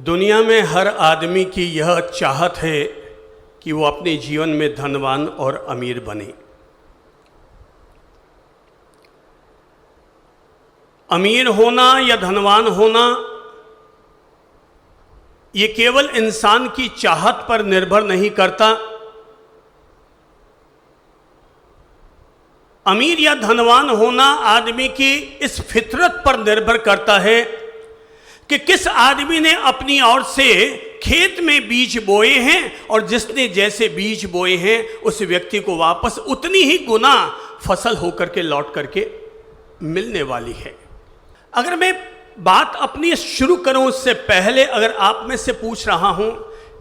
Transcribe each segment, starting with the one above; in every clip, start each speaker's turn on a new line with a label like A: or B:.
A: दुनिया में हर आदमी की यह चाहत है कि वो अपने जीवन में धनवान और अमीर बने। अमीर होना या धनवान होना ये केवल इंसान की चाहत पर निर्भर नहीं करता। अमीर या धनवान होना आदमी की इस फितरत पर निर्भर करता है कि किस आदमी ने अपनी ओर से खेत में बीज बोए हैं और जिसने जैसे बीज बोए हैं उस व्यक्ति को वापस उतनी ही गुना फसल होकर के लौट करके मिलने वाली है। अगर मैं बात अपनी शुरू करूं उससे पहले अगर आप में से पूछ रहा हूं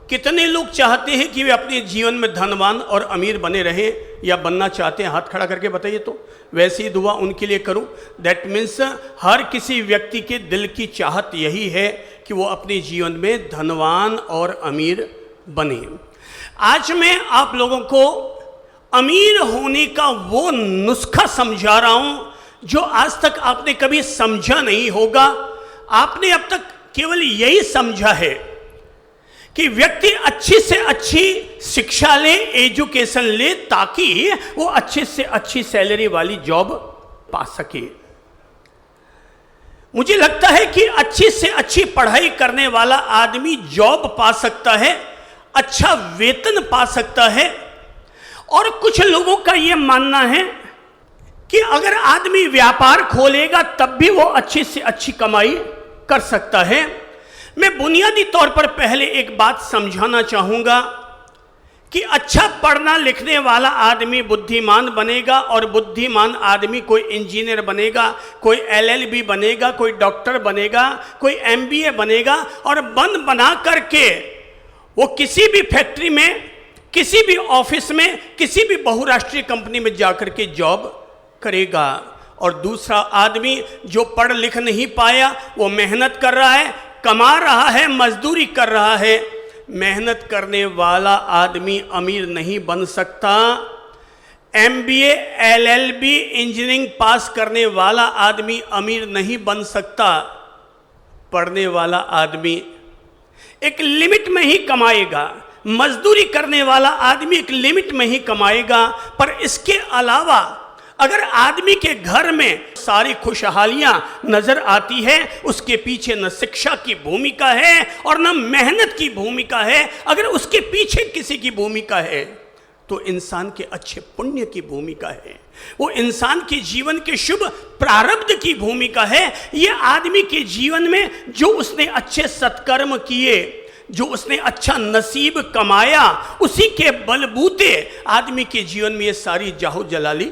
A: कितने लोग चाहते हैं कि वे अपने जीवन में धनवान और अमीर बने रहें या बनना चाहते हैं, हाथ खड़ा करके बताइए। तो वैसी ही दुआ उनके लिए करूं। दैट मीन्स हर किसी व्यक्ति के दिल की चाहत यही है कि वो अपने जीवन में धनवान और अमीर बने। आज मैं आप लोगों को अमीर होने का वो नुस्खा समझा रहा हूं जो आज तक आपने कभी समझा नहीं होगा। आपने अब तक केवल यही समझा है कि व्यक्ति अच्छी से अच्छी शिक्षा ले, एजुकेशन ले, ताकि वो अच्छी से अच्छी सैलरी वाली जॉब पा सके। मुझे लगता है कि अच्छी से अच्छी पढ़ाई करने वाला आदमी जॉब पा सकता है, अच्छा वेतन पा सकता है। और कुछ लोगों का यह मानना है कि अगर आदमी व्यापार खोलेगा तब भी वो अच्छी से अच्छी कमाई कर सकता है। मैं बुनियादी तौर पर पहले एक बात समझाना चाहूंगा कि अच्छा पढ़ना लिखने वाला आदमी बुद्धिमान बनेगा और बुद्धिमान आदमी कोई इंजीनियर बनेगा, कोई एलएलबी बनेगा, कोई डॉक्टर बनेगा, कोई एमबीए बनेगा और बना करके वो किसी भी फैक्ट्री में, किसी भी ऑफिस में, किसी भी बहुराष्ट्रीय कंपनी में जाकर के जॉब करेगा। और दूसरा आदमी जो पढ़ लिख नहीं पाया वो मेहनत कर रहा है, कमा रहा है, मजदूरी कर रहा है। मेहनत करने वाला आदमी अमीर नहीं बन सकता। एमबीए, एलएलबी, इंजीनियरिंग पास करने वाला आदमी अमीर नहीं बन सकता। पढ़ने वाला आदमी एक लिमिट में ही कमाएगा, मजदूरी करने वाला आदमी एक लिमिट में ही कमाएगा। पर इसके अलावा अगर आदमी के घर में सारी खुशहालियां नजर आती है, उसके पीछे न शिक्षा की भूमिका है और न मेहनत की भूमिका है। अगर उसके पीछे किसी की भूमिका है तो इंसान के अच्छे पुण्य की भूमिका है, वो इंसान के जीवन के शुभ प्रारब्ध की भूमिका है। ये आदमी के जीवन में जो उसने अच्छे सत्कर्म किए, जो उसने अच्छा नसीब कमाया, उसी के बलबूते आदमी के जीवन में ये सारी जाहो जलाली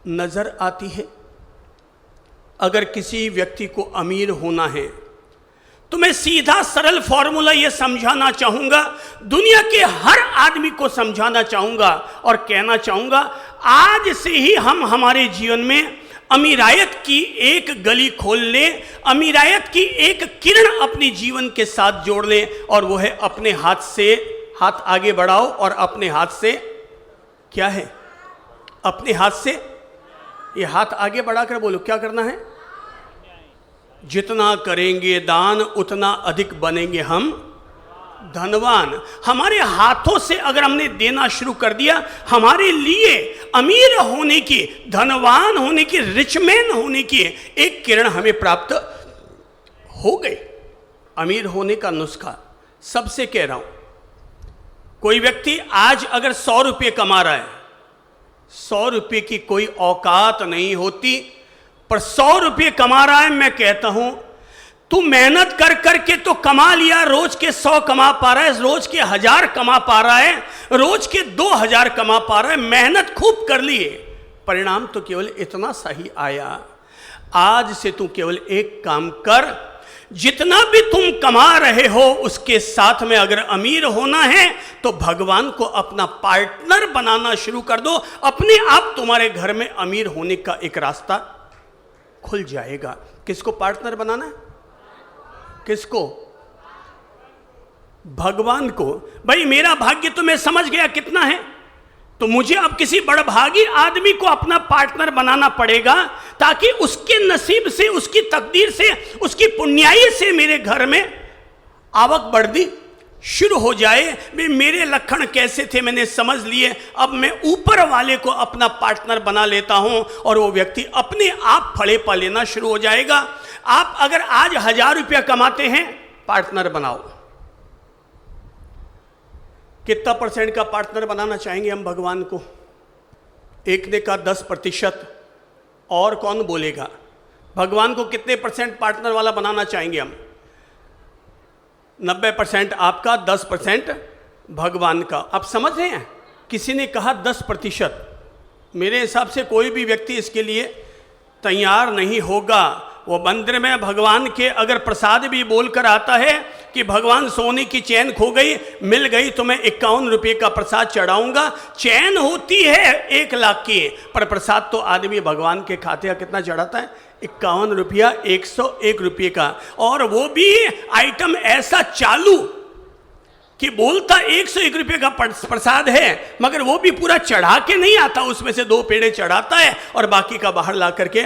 A: नजर आती है। अगर किसी व्यक्ति को अमीर होना है तो मैं सीधा सरल फॉर्मूला यह समझाना चाहूंगा, दुनिया के हर आदमी को समझाना चाहूंगा और कहना चाहूंगा, आज से ही हम हमारे जीवन में अमीरायत की एक गली खोल लें, अमीरायत की एक किरण अपने जीवन के साथ जोड़ लें और वो है अपने हाथ से हाथ आगे बढ़ाओ और अपने हाथ से क्या है, अपने हाथ से ये हाथ आगे बढ़ाकर बोलो क्या करना है। जितना करेंगे दान उतना अधिक बनेंगे हम धनवान। हमारे हाथों से अगर हमने देना शुरू कर दिया, हमारे लिए अमीर होने की, धनवान होने की, रिचमैन होने की एक किरण हमें प्राप्त हो गई। अमीर होने का नुस्खा सबसे कह रहा हूं, कोई व्यक्ति आज अगर 100 रुपये कमा रहा है, 100 रुपये की कोई औकात नहीं होती, पर 100 रुपये कमा रहा है। मैं कहता हूं तू मेहनत कर करके तो कमा लिया, रोज के 100 कमा पा रहा है, रोज के 1000 कमा पा रहा है, रोज के 2000 कमा पा रहा है, मेहनत खूब कर ली है, परिणाम तो केवल इतना सा ही आया। आज से तू केवल एक काम कर, जितना भी तुम कमा रहे हो उसके साथ में अगर अमीर होना है तो भगवान को अपना पार्टनर बनाना शुरू कर दो। अपने आप तुम्हारे घर में अमीर होने का एक रास्ता खुल जाएगा। किसको पार्टनर बनाना है? किसको? भगवान को। भाई मेरा भाग्य तो मैं समझ गया कितना है, तो मुझे अब किसी बड़भागी आदमी को अपना पार्टनर बनाना पड़ेगा ताकि उसके नसीब से, उसकी तकदीर से, उसकी पुण्याई से मेरे घर में आवक बढ़नी शुरू हो जाए, वे मेरे लक्षण कैसे थे मैंने समझ लिए, अब मैं ऊपर वाले को अपना पार्टनर बना लेता हूं और वो व्यक्ति अपने आप फड़े पा लेना शुरू हो जाएगा। आप अगर आज 1000 रुपया कमाते हैं, पार्टनर बनाओ। कितना % का पार्टनर बनाना चाहेंगे हम भगवान को? एक ने कहा 10%, और कौन बोलेगा? भगवान को कितने % पार्टनर वाला बनाना चाहेंगे हम? 90% आपका, 10% भगवान का। आप समझ रहे हैं? किसी ने कहा 10%, मेरे हिसाब से कोई भी व्यक्ति इसके लिए तैयार नहीं होगा। वो मंदिर में भगवान के अगर प्रसाद भी बोलकर आता है कि भगवान सोने की चैन खो गई, मिल गई तो मैं 51 रुपये का प्रसाद चढ़ाऊंगा। चैन होती है 1 लाख की, पर प्रसाद तो आदमी भगवान के खाते का कितना चढ़ाता है? 51 रुपया, 101 रुपये का। और वो भी आइटम ऐसा चालू कि बोलता 101 रुपये का प्रसाद है, मगर वो भी पूरा चढ़ा के नहीं आता, उसमें से 2 पेड़े चढ़ाता है और बाकी का बाहर ला करके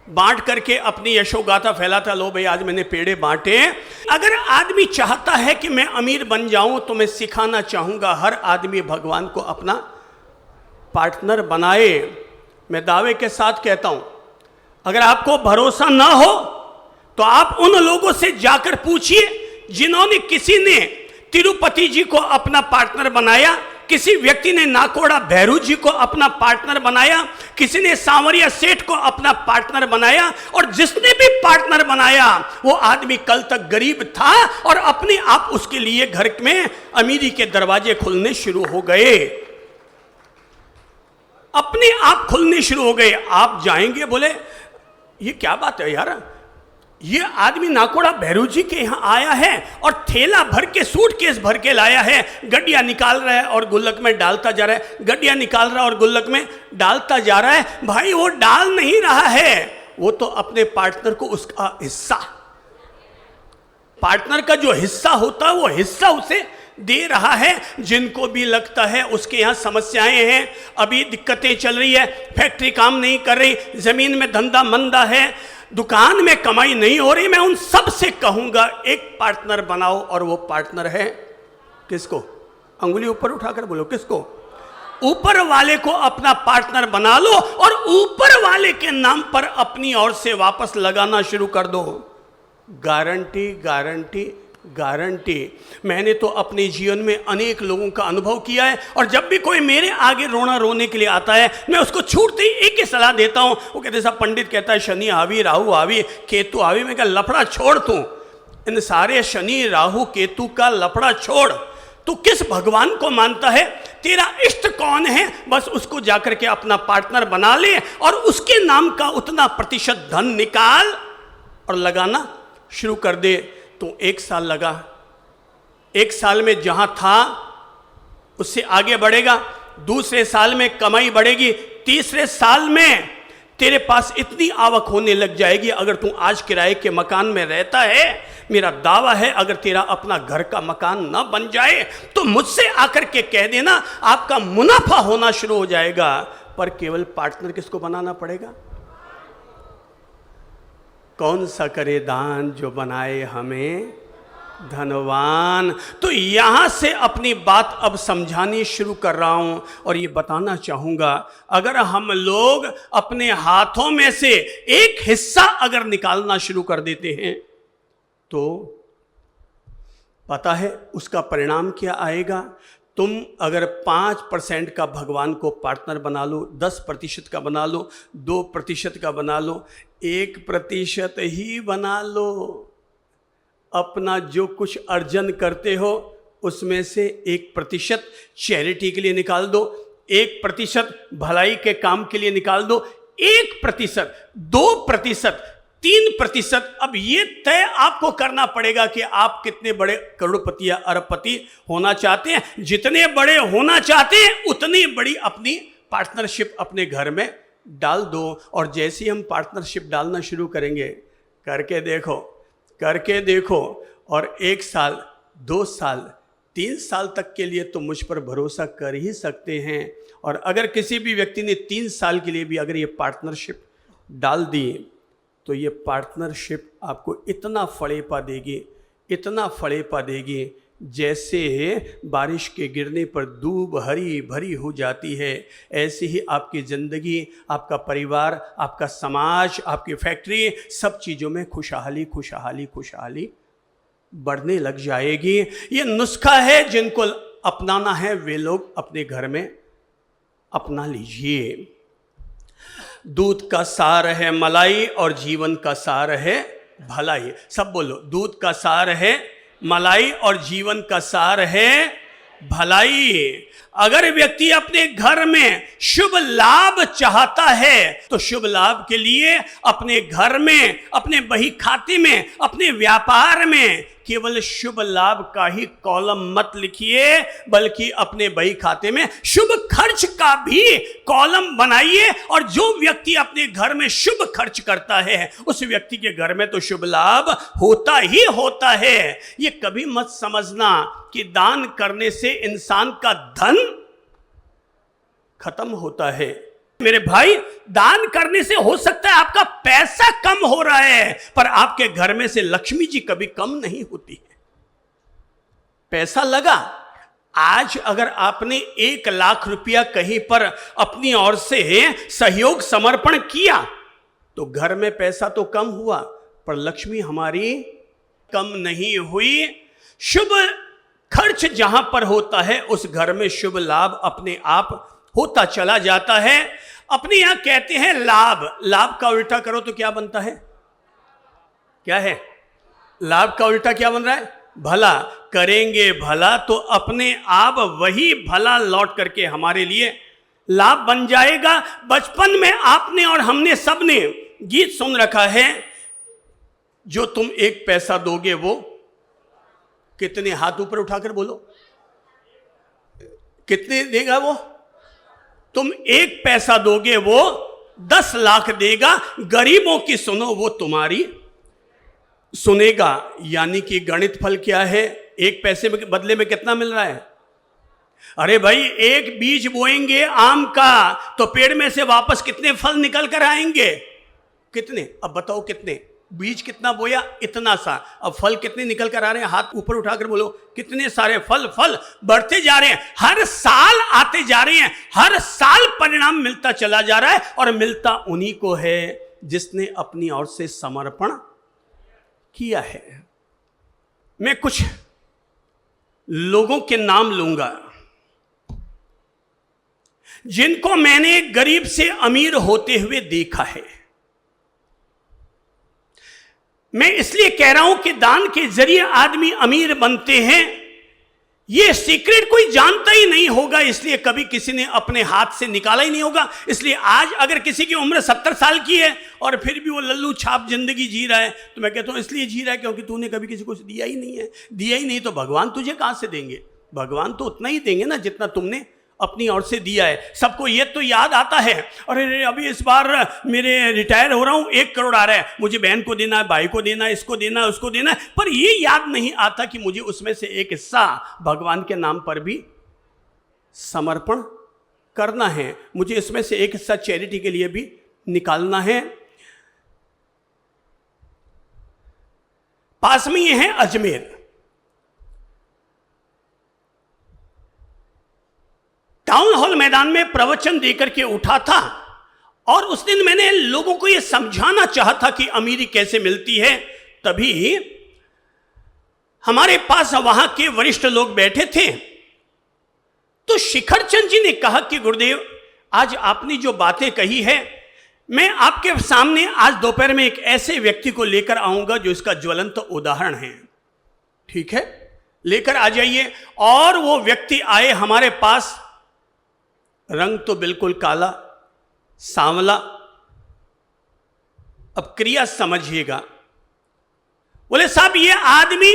A: बांट करके अपनी यशोगाथा फैलाता, लो भाई आज मैंने पेड़े बांटे। अगर आदमी चाहता है कि मैं अमीर बन जाऊं, तो मैं सिखाना चाहूंगा हर आदमी भगवान को अपना पार्टनर बनाए। मैं दावे के साथ कहता हूं, अगर आपको भरोसा ना हो तो आप उन लोगों से जाकर पूछिए जिन्होंने, किसी ने तिरुपति जी को अपना पार्टनर बनाया, किसी व्यक्ति ने नाकोड़ा भैरू जी को अपना पार्टनर बनाया, किसी ने सांवरिया सेठ को अपना पार्टनर बनाया, और जिसने भी पार्टनर बनाया वो आदमी कल तक गरीब था और अपने आप उसके लिए घर में अमीरी के दरवाजे खुलने शुरू हो गए, अपने आप खुलने शुरू हो गए। आप जाएंगे, बोले ये क्या बात है यार, ये आदमी नाकोड़ा भैरू जी के यहाँ आया है और थैला भर के, सूटकेस भर के लाया है, गड्डिया निकाल रहा है और गुल्लक में डालता जा रहा है, गड्डिया निकाल रहा है और गुल्लक में डालता जा रहा है। भाई वो डाल नहीं रहा है, वो तो अपने पार्टनर को उसका हिस्सा, पार्टनर का जो हिस्सा होता है वो हिस्सा उसे दे रहा है। जिनको भी लगता है उसके यहाँ समस्याएं हैं, अभी दिक्कतें चल रही है, फैक्ट्री काम नहीं कर रही, जमीन में धंधा मंदा है, दुकान में कमाई नहीं हो रही, मैं उन सब से कहूंगा एक पार्टनर बनाओ। और वो पार्टनर है किसको? अंगुली ऊपर उठाकर बोलो, किसको? ऊपर वाले को अपना पार्टनर बना लो और ऊपर वाले के नाम पर अपनी ओर से वापस लगाना शुरू कर दो। Guarantee guarantee guarantee. मैंने तो अपने जीवन में अनेक लोगों का अनुभव किया है, और जब भी कोई मेरे आगे रोने के लिए आता है, मैं उसको छूटते ही एक ही सलाह देता हूं। वो कहते साहब, पंडित कहता है शनि आवी, राहु आवी, केतु आवी। मैं कहा लफड़ा छोड़, तू इन सारे शनि राहु केतु का लफड़ा छोड़, तू किस भगवान को मानता है, तेरा इष्ट कौन है, बस उसको जाकर के अपना पार्टनर बना ले और उसके नाम का उतना प्रतिशत धन निकाल और लगाना शुरू कर दे। तो 1 साल लगा, 1 साल में जहां था उससे आगे बढ़ेगा, दूसरे साल में कमाई बढ़ेगी, तीसरे साल में तेरे पास इतनी आवक होने लग जाएगी। अगर तू आज किराए के मकान में रहता है, मेरा दावा है अगर तेरा अपना घर का मकान न बन जाए तो मुझसे आकर के कह देना, आपका मुनाफा होना शुरू हो जाएगा। पर केवल पार्टनर किसको बनाना पड़ेगा? कौन सा करे दान जो बनाए हमें धनवान। तो यहां से अपनी बात अब समझानी शुरू कर रहा हूं और ये बताना चाहूंगा, अगर हम लोग अपने हाथों में से एक हिस्सा अगर निकालना शुरू कर देते हैं तो पता है उसका परिणाम क्या आएगा। तुम अगर 5% का भगवान को पार्टनर बना लो, 10% का बना लो, 2% का बना लो, 1% ही बना लो, अपना जो कुछ अर्जन करते हो उसमें से 1% चैरिटी के लिए निकाल दो, 1% भलाई के काम के लिए निकाल दो, 1%, 2%, 3%। अब ये तय आपको करना पड़ेगा कि आप कितने बड़े करोड़पति या अरबपति होना चाहते हैं। जितने बड़े होना चाहते हैं उतनी बड़ी अपनी पार्टनरशिप अपने घर में डाल दो। और जैसे ही हम पार्टनरशिप डालना शुरू करेंगे, करके देखो और 1 साल, 2 साल, 3 साल तक के लिए तो मुझ पर भरोसा कर ही सकते हैं। और अगर किसी भी व्यक्ति ने 3 साल के लिए भी अगर ये पार्टनरशिप डाल दी तो ये पार्टनरशिप आपको इतना फड़ेपा देगी, इतना फड़ेपा देगी जैसे बारिश के गिरने पर दूब हरी भरी हो जाती है। ऐसे ही आपकी ज़िंदगी, आपका परिवार, आपका समाज, आपकी फैक्ट्री, सब चीज़ों में खुशहाली खुशहाली खुशहाली बढ़ने लग जाएगी। ये नुस्खा है, जिनको अपनाना है वे लोग अपने घर में अपना लीजिए। दूध का सार है मलाई और जीवन का सार है भलाई। सब बोलो, दूध का सार है मलाई और जीवन का सार है भलाई। अगर व्यक्ति अपने घर में शुभ लाभ चाहता है तो शुभ लाभ के लिए अपने घर में, अपने बही खाते में, अपने व्यापार में केवल शुभ लाभ का ही कॉलम मत लिखिए, बल्कि अपने बही खाते में शुभ खर्च का भी कॉलम बनाइए। और जो व्यक्ति अपने घर में शुभ खर्च करता है उस व्यक्ति के घर में तो शुभ लाभ होता ही होता है। ये कभी मत समझना कि दान करने से इंसान का धन खत्म होता है। मेरे भाई, दान करने से हो सकता है आपका पैसा कम हो रहा है, पर आपके घर में से लक्ष्मी जी कभी कम नहीं होती है। पैसा लगा, आज अगर आपने 1 लाख रुपया कहीं पर अपनी ओर से सहयोग समर्पण किया तो घर में पैसा तो कम हुआ, पर लक्ष्मी हमारी कम नहीं हुई। शुभ खर्च जहां पर होता है उस घर में शुभ लाभ अपने आप होता चला जाता है। अपने यहां कहते हैं लाभ, लाभ का उल्टा करो तो क्या बनता है? क्या है? लाभ का उल्टा क्या बन रहा है? भला। करेंगे भला तो अपने आप वही भला लौट करके हमारे लिए लाभ बन जाएगा। बचपन में आपने और हमने सबने गीत सुन रखा है, जो तुम 1 पैसा दोगे वो कितने, हाथ ऊपर उठाकर बोलो, कितने देगा वो? तुम 1 पैसा दोगे वो 10 लाख देगा। गरीबों की सुनो वो तुम्हारी सुनेगा। यानी कि गणित फल क्या है? 1 पैसे के बदले में कितना मिल रहा है? अरे भाई, 1 बीज बोएंगे आम का तो पेड़ में से वापस कितने फल निकल कर आएंगे? कितने? अब बताओ कितने? बीज कितना बोया? इतना सा। अब फल कितने निकल कर आ रहे हैं? हाथ ऊपर उठाकर बोलो, कितने सारे फल बढ़ते जा रहे हैं, हर साल आते जा रहे हैं, हर साल परिणाम मिलता चला जा रहा है। और मिलता उन्हीं को है जिसने अपनी ओर से समर्पण किया है। मैं कुछ लोगों के नाम लूंगा जिनको मैंने गरीब से अमीर होते हुए देखा है। मैं इसलिए कह रहा हूं कि दान के जरिए आदमी अमीर बनते हैं, ये सीक्रेट कोई जानता ही नहीं होगा, इसलिए कभी किसी ने अपने हाथ से निकाला ही नहीं होगा। इसलिए आज अगर किसी की उम्र 70 साल की है और फिर भी वो लल्लू छाप जिंदगी जी रहा है, तो मैं कहता हूं इसलिए जी रहा है क्योंकि तूने कभी किसी को दिया ही नहीं है। दिया ही नहीं तो भगवान तुझे कहां से देंगे? भगवान तो उतना ही देंगे ना जितना तुमने अपनी ओर से दिया है। सबको ये तो याद आता है, अरे अभी इस बार मेरे रिटायर हो रहा हूं, 1 करोड़ आ रहा है, मुझे बहन को देना है, भाई को देना है, इसको देना है, उसको देना है। पर ये याद नहीं आता कि मुझे उसमें से एक हिस्सा भगवान के नाम पर भी समर्पण करना है, मुझे इसमें से एक हिस्सा चैरिटी के लिए भी निकालना है। पास में ये है अजमेर। टाउन हॉल मैदान में प्रवचन देकर के उठा था और उस दिन मैंने लोगों को यह समझाना चाहा था कि अमीरी कैसे मिलती है। तभी हमारे पास वहां के वरिष्ठ लोग बैठे थे, तो शिखर चंद जी ने कहा कि गुरुदेव, आज आपने जो बातें कही है, मैं आपके सामने आज दोपहर में एक ऐसे व्यक्ति को लेकर आऊंगा जो इसका ज्वलंत उदाहरण है। ठीक है, लेकर आ जाइए। और वो व्यक्ति आए हमारे पास, रंग तो बिल्कुल काला सांवला। अब क्रिया समझिएगा। बोले साहब, ये आदमी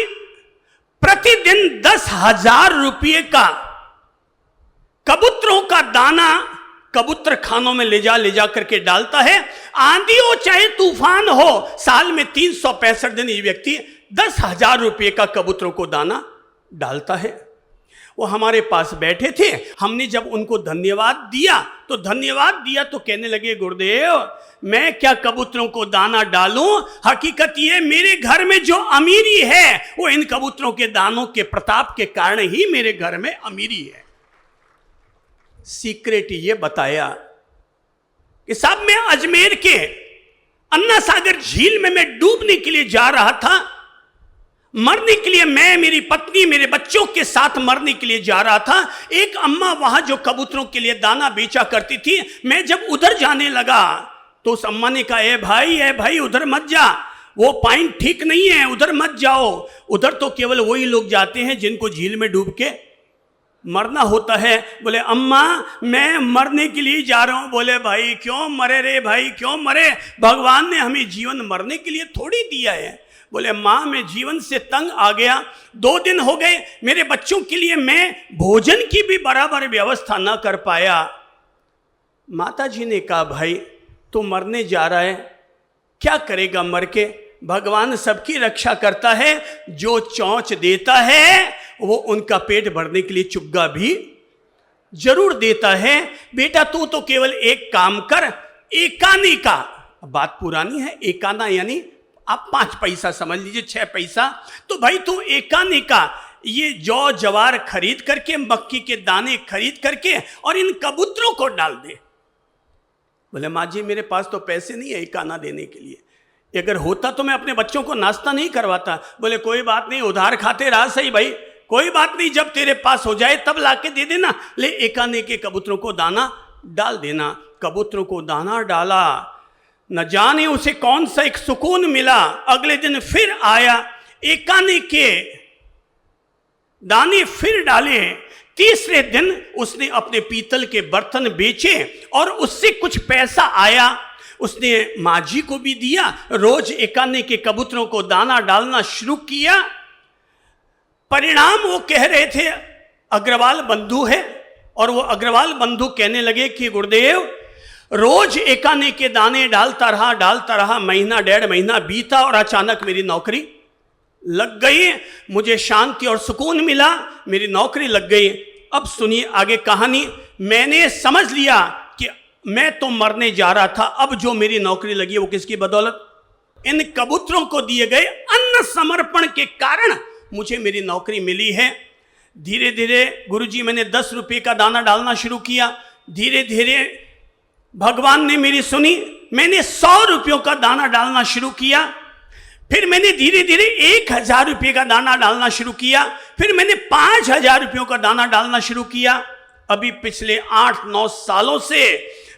A: प्रतिदिन 10,000 रुपये का कबूतरों का दाना कबूतर खानों में ले जा करके डालता है। आंधी हो चाहे तूफान हो, साल में 365 दिन ये व्यक्ति 10,000 रुपये का कबूतरों को दाना डालता है। वो हमारे पास बैठे थे। हमने जब उनको धन्यवाद दिया तो कहने लगे, गुरुदेव मैं क्या कबूतरों को दाना डालूं, हकीकत ये मेरे घर में जो अमीरी है वो इन कबूतरों के दानों के प्रताप के कारण ही मेरे घर में अमीरी है। सीक्रेट ये बताया कि साहब मैं अजमेर के अन्ना सागर झील में मैं डूबने के लिए जा रहा था, मरने के लिए, मैं, मेरी पत्नी, मेरे बच्चों के साथ मरने के लिए जा रहा था। एक अम्मा वहां जो कबूतरों के लिए दाना बेचा करती थी, मैं जब उधर जाने लगा तो उस अम्मा ने कहा, ए भाई उधर मत जा, वो पॉइंट ठीक नहीं है, उधर मत जाओ, उधर तो केवल वही लोग जाते हैं जिनको झील में डूब के मरना होता है। बोले अम्मा मैं मरने के लिए जा रहा हूं। बोले भाई क्यों मरे रे भाई, क्यों मरे, भगवान ने हमें जीवन मरने के लिए थोड़ी दिया है। बोले माँ मैं जीवन से तंग आ गया, 2 दिन हो गए, मेरे बच्चों के लिए मैं भोजन की भी बराबर व्यवस्था ना कर पाया। माता जी ने कहा, भाई तू मरने जा रहा है, क्या करेगा मर के, भगवान सबकी रक्षा करता है, जो चौंच देता है वो उनका पेट भरने के लिए चुग्गा भी जरूर देता है। बेटा तू तो केवल एक काम कर, एकाने का, बात पुरानी है, एकाना यानी आप 5 पैसा समझ लीजिए, 6 पैसा, तो भाई तू एकाने का ये जौ जवार खरीद करके, मक्की के दाने खरीद करके और इन कबूतरों को डाल दे। बोले माँ जी मेरे पास तो पैसे नहीं है एकाना देने के लिए, अगर होता तो मैं अपने बच्चों को नाश्ता नहीं करवाता। बोले कोई बात नहीं, उधार खाते रहा सही भाई, कोई बात नहीं, जब तेरे पास हो जाए तब लाके दे देना, ले एकाने के कबूतरों को दाना डाल देना। कबूतरों को दाना डाला, न जाने उसे कौन सा एक सुकून मिला। अगले दिन फिर आया, एकाने के दाने फिर डाले। तीसरे दिन उसने अपने पीतल के बर्तन बेचे और उससे कुछ पैसा आया, उसने माँ जी को भी दिया। रोज एकाने के कबूतरों को दाना डालना शुरू किया। परिणाम वो कह रहे थे, अग्रवाल बंधु है, और वो अग्रवाल बंधु कहने लगे कि गुरुदेव रोज एकाने के दाने डालता रहा, महीना 1.5 महीना बीता और अचानक मेरी नौकरी लग गई, मुझे शांति और सुकून मिला, मेरी नौकरी लग गई। अब सुनिए आगे कहानी। मैंने समझ लिया कि मैं तो मरने जा रहा था, अब जो मेरी नौकरी लगी वो किसकी बदौलत, इन कबूतरों को दिए गए अन्न समर्पण के कारण मुझे मेरी नौकरी मिली है। धीरे धीरे गुरुजी मैंने 10 रुपये का दाना डालना शुरू किया, धीरे धीरे भगवान ने मेरी सुनी, मैंने 100 रुपयों का दाना डालना शुरू किया, फिर मैंने धीरे धीरे 1000 रुपये का दाना डालना शुरू किया, फिर मैंने 5000 रुपयों का दाना डालना शुरू किया। अभी पिछले 8-9 सालों से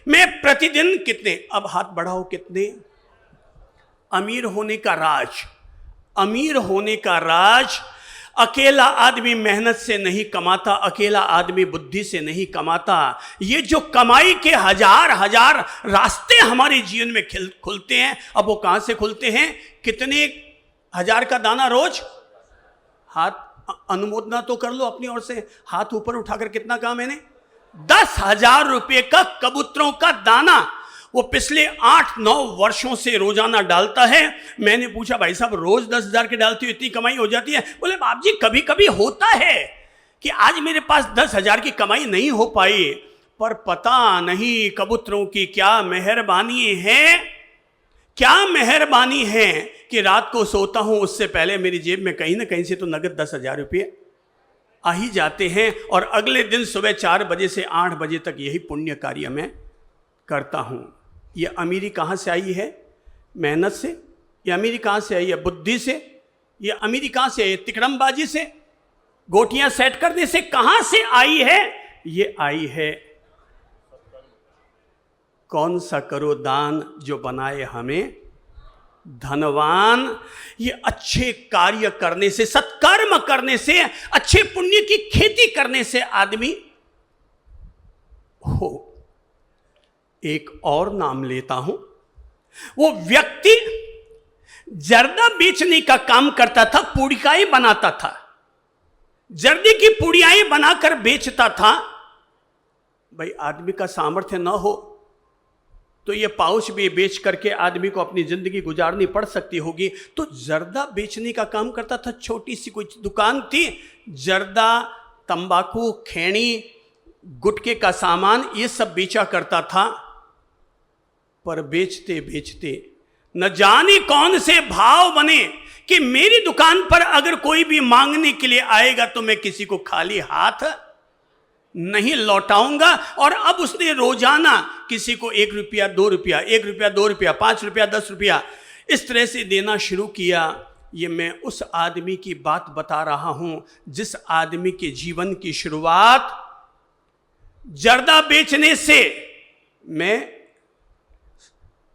A: मैं प्रतिदिन कितने, अब हाथ बढ़ाओ कितने, अमीर होने का राज, अमीर होने का राज अकेला आदमी मेहनत से नहीं कमाता, अकेला आदमी बुद्धि से नहीं कमाता। ये जो कमाई के हजार रास्ते हमारे जीवन में खुलते हैं, अब वो कहां से खुलते हैं, कितने 1000 का दाना रोज, हाथ अनुमोदना तो कर लो अपनी ओर से, हाथ ऊपर उठाकर कितना कहा मैंने, 10,000 रुपये का कबूतरों का दाना वो पिछले 8-9 वर्षों से रोजाना डालता है। मैंने पूछा भाई साहब रोज 10,000 के डालती हो, इतनी कमाई हो जाती है? बोले बाप जी कभी कभी होता है कि आज मेरे पास 10,000 की कमाई नहीं हो पाई, पर पता नहीं कबूतरों की क्या मेहरबानी है, क्या मेहरबानी है कि रात को सोता हूं उससे पहले मेरी जेब में कहीं ना कहीं से तो नगद 10,000 रुपये आ ही जाते हैं, और अगले दिन सुबह 4 बजे से 8 बजे तक यही पुण्य कार्य मैं करता हूं। ये अमीरी कहाँ से आई है, मेहनत से? ये अमीरी कहाँ से आई है, बुद्धि से? ये अमीरी कहाँ से आई है, तिकड़मबाजी से, गोटियां सेट करने से? कहाँ से आई है? ये आई है कौन सा करो दान जो बनाए हमें धनवान। ये अच्छे कार्य करने से, सत्कर्म करने से, अच्छे पुण्य की खेती करने से आदमी हो। एक और नाम लेता हूं, वो व्यक्ति जर्दा बेचने का काम करता था, पुड़ियाएं बनाता था, जर्दे की पुड़ियाएं बनाकर बेचता था। भाई आदमी का सामर्थ्य ना हो तो ये पाउच भी बेच करके आदमी को अपनी जिंदगी गुजारनी पड़ सकती होगी, तो जर्दा बेचने का काम करता था। छोटी सी कोई दुकान थी, जर्दा तंबाकू, खैनी, गुटखे का सामान ये सब बेचा करता था। पर बेचते बेचते न जाने कौन से भाव बने कि मेरी दुकान पर अगर कोई भी मांगने के लिए आएगा तो मैं किसी को खाली हाथ नहीं लौटाऊंगा। और अब उसने रोजाना किसी को 1 रुपया, 2 रुपया, 1 रुपया, 2 रुपया, 5 रुपया, 10 रुपया इस तरह से देना शुरू किया। ये मैं उस आदमी की बात बता रहा हूं जिस आदमी के जीवन की शुरुआत जर्दा बेचने से। मैं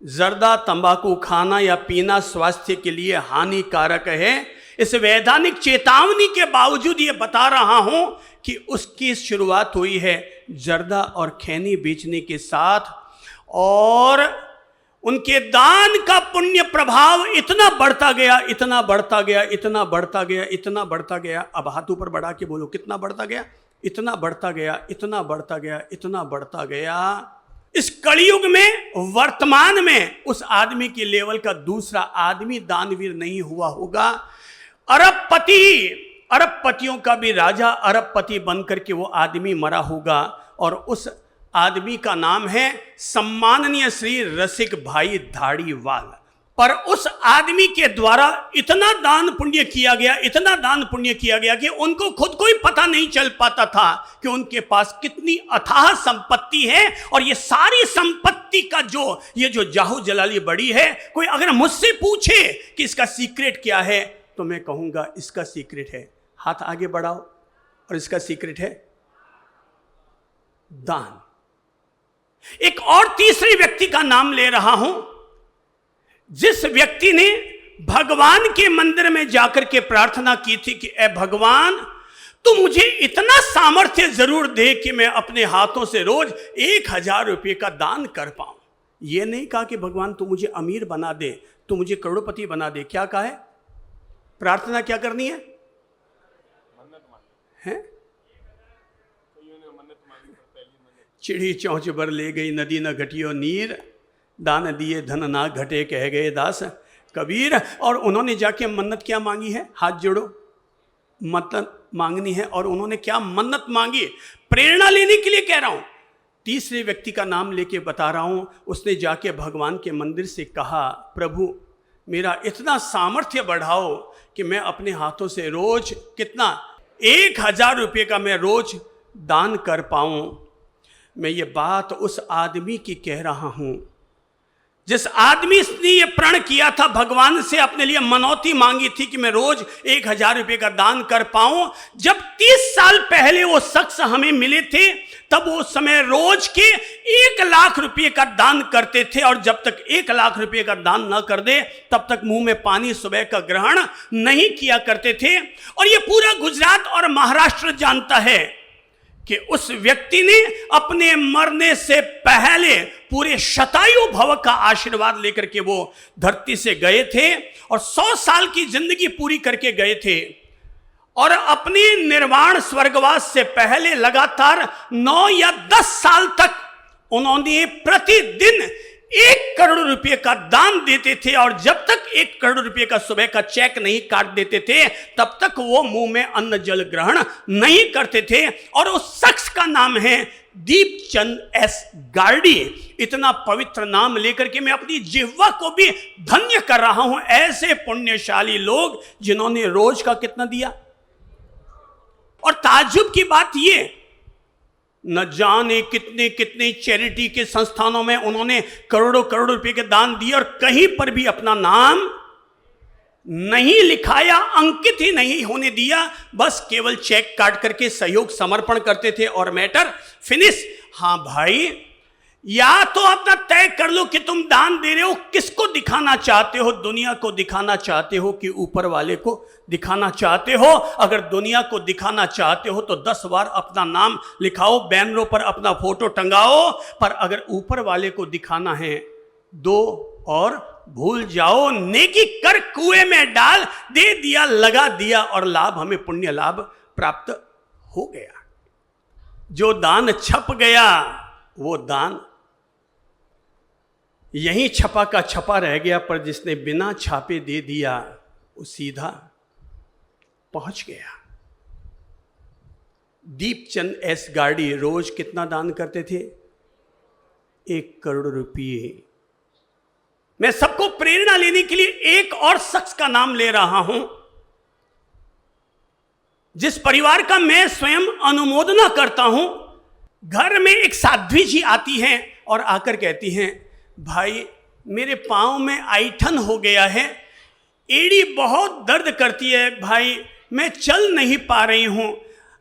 A: जर्दा, तंबाकू खाना या पीना स्वास्थ्य के लिए हानिकारक है, इस वैधानिक चेतावनी के बावजूद ये बता रहा हूं कि उसकी शुरुआत हुई है जर्दा और खैनी बेचने के साथ। और उनके दान का पुण्य प्रभाव इतना बढ़ता गया, इतना बढ़ता गया, इतना बढ़ता गया, इतना बढ़ता गया। अब हाथ ऊपर बढ़ा के बोलो कितना बढ़ता गया? इतना बढ़ता गया, इतना बढ़ता गया, इतना बढ़ता गया। इस कलयुग में, वर्तमान में उस आदमी के लेवल का दूसरा आदमी दानवीर नहीं हुआ होगा। अरबपतियों का भी राजा अरबपति बनकर के वो आदमी मरा होगा। और उस आदमी का नाम है सम्माननीय श्री रसिक भाई धाड़ीवाल। पर उस आदमी के द्वारा इतना दान पुण्य किया गया, इतना दान पुण्य किया गया कि उनको खुद को ही पता नहीं चल पाता था कि उनके पास कितनी अथाह संपत्ति है। और ये सारी संपत्ति का ये जो जाहू जलाली बड़ी है, कोई अगर मुझसे पूछे कि इसका सीक्रेट क्या है तो मैं कहूंगा इसका सीक्रेट है, हाथ आगे बढ़ाओ, और इसका सीक्रेट है दान। एक और तीसरे व्यक्ति का नाम ले रहा हूं, जिस व्यक्ति ने भगवान के मंदिर में जाकर के प्रार्थना की थी कि ऐ भगवान, तू मुझे इतना सामर्थ्य जरूर दे कि मैं अपने हाथों से रोज 1000 रुपये का दान कर पाऊं। यह नहीं कहा कि भगवान तू मुझे अमीर बना दे, तू मुझे करोड़पति बना दे। क्या कहा है? प्रार्थना क्या करनी है? चिड़ी चौंच बर ले गई नदी न घटियो नीर, दान दिए धन ना घटे कह गए दास कबीर। और उन्होंने जाके मन्नत क्या मांगी है? हाथ जोड़ो, मन्नत मांगनी है। और उन्होंने क्या मन्नत मांगी? प्रेरणा लेने के लिए कह रहा हूं, तीसरे व्यक्ति का नाम लेके बता रहा हूं। उसने जाके भगवान के मंदिर से कहा, प्रभु मेरा इतना सामर्थ्य बढ़ाओ कि मैं अपने हाथों से रोज कितना 1000 रुपये का मैं रोज दान कर पाऊं। मैं ये बात उस आदमी की कह रहा हूं जिस आदमी ने ये प्रण किया था, भगवान से अपने लिए मनौती मांगी थी कि मैं रोज 1000 रुपये का दान कर पाऊं। जब 30 साल पहले वो शख्स हमें मिले थे तब वो समय रोज के 1 लाख रुपये का दान करते थे। और जब तक 1 लाख रुपये का दान न कर दे तब तक मुंह में पानी सुबह का ग्रहण नहीं किया करते थे। और ये पूरा गुजरात और महाराष्ट्र जानता है कि उस व्यक्ति ने अपने मरने से पहले पूरे शतायु भव का आशीर्वाद लेकर के वो धरती से गए थे और 100 साल की जिंदगी पूरी करके गए थे। और अपने निर्वाण स्वर्गवास से पहले लगातार 9 या 10 साल तक उन्होंने प्रतिदिन 1 करोड़ रुपए का दान देते थे। और जब तक 1 करोड़ रुपए का सुबह का चेक नहीं काट देते थे तब तक वो मुंह में अन्न जल ग्रहण नहीं करते थे। और उस शख्स का नाम है दीपचंद एस गार्डी। इतना पवित्र नाम लेकर के मैं अपनी जिह्वा को भी धन्य कर रहा हूं। ऐसे पुण्यशाली लोग जिन्होंने रोज का कितना दिया। और ताज्जुब की बात ये, न जाने कितने कितने चैरिटी के संस्थानों में उन्होंने करोड़ों करोड़ रुपए के दान दिए और कहीं पर भी अपना नाम नहीं लिखाया, अंकित ही नहीं होने दिया। बस केवल चेक काट करके सहयोग समर्पण करते थे और मैटर फिनिश। हाँ भाई, या तो अपना तय कर लो कि तुम दान दे रहे हो, किसको दिखाना चाहते हो? दुनिया को दिखाना चाहते हो कि ऊपर वाले को दिखाना चाहते हो? अगर दुनिया को दिखाना चाहते हो तो 10 बार अपना नाम लिखाओ, बैनरों पर अपना फोटो टंगाओ। पर अगर ऊपर वाले को दिखाना है, दो और भूल जाओ। नेकी कर कुएं में डाल, दे दिया लगा दिया और लाभ हमें पुण्य लाभ प्राप्त हो गया। जो दान छप गया वो दान यहीं छपा का छपा रह गया, पर जिसने बिना छापे दे दिया वो सीधा पहुंच गया। दीपचंद एस गार्डी रोज कितना दान करते थे? 1 करोड़ रुपये। मैं सबको प्रेरणा लेने के लिए एक और शख्स का नाम ले रहा हूं, जिस परिवार का मैं स्वयं अनुमोदना करता हूं। घर में एक साध्वी जी आती हैं और आकर कहती हैं, भाई मेरे पांव में ऐंठन हो गया है, एड़ी बहुत दर्द करती है भाई, मैं चल नहीं पा रही हूं।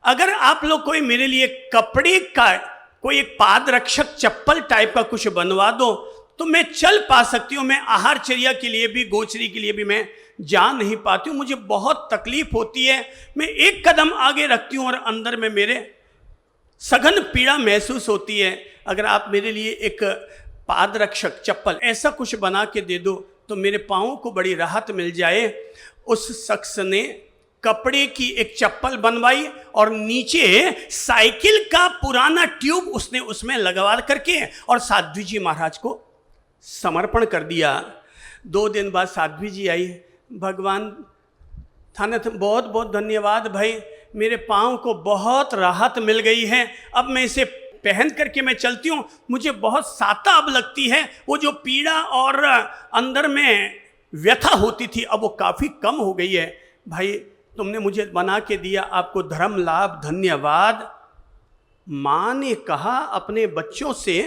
A: अगर आप लोग कोई मेरे लिए कपड़े का कोई एक पादरक्षक चप्पल टाइप का कुछ बनवा दो तो मैं चल पा सकती हूँ। मैं आहारचर्या के लिए भी, गोचरी के लिए भी मैं जा नहीं पाती हूँ, मुझे बहुत तकलीफ होती है। मैं एक कदम आगे रखती हूँ और अंदर में मेरे सघन पीड़ा महसूस होती है। अगर आप मेरे लिए एक पादरक्षक चप्पल ऐसा कुछ बना के दे दो तो मेरे पाँव को बड़ी राहत मिल जाए। उस शख्स ने कपड़े की एक चप्पल बनवाई और नीचे साइकिल का पुराना ट्यूब उसने उसमें लगवा करके और साध्वी जी महाराज को समर्पण कर दिया। 2 दिन बाद साध्वी जी आई, भगवान थाने बहुत बहुत धन्यवाद भाई, मेरे पाँव को बहुत राहत मिल गई है, अब मैं इसे पहन करके मैं चलती हूँ, मुझे बहुत साता अब लगती है, वो जो पीड़ा और अंदर में व्यथा होती थी अब वो काफ़ी कम हो गई है। भाई तुमने मुझे बना के दिया, आपको धर्म लाभ, धन्यवाद। माँ ने कहा अपने बच्चों से,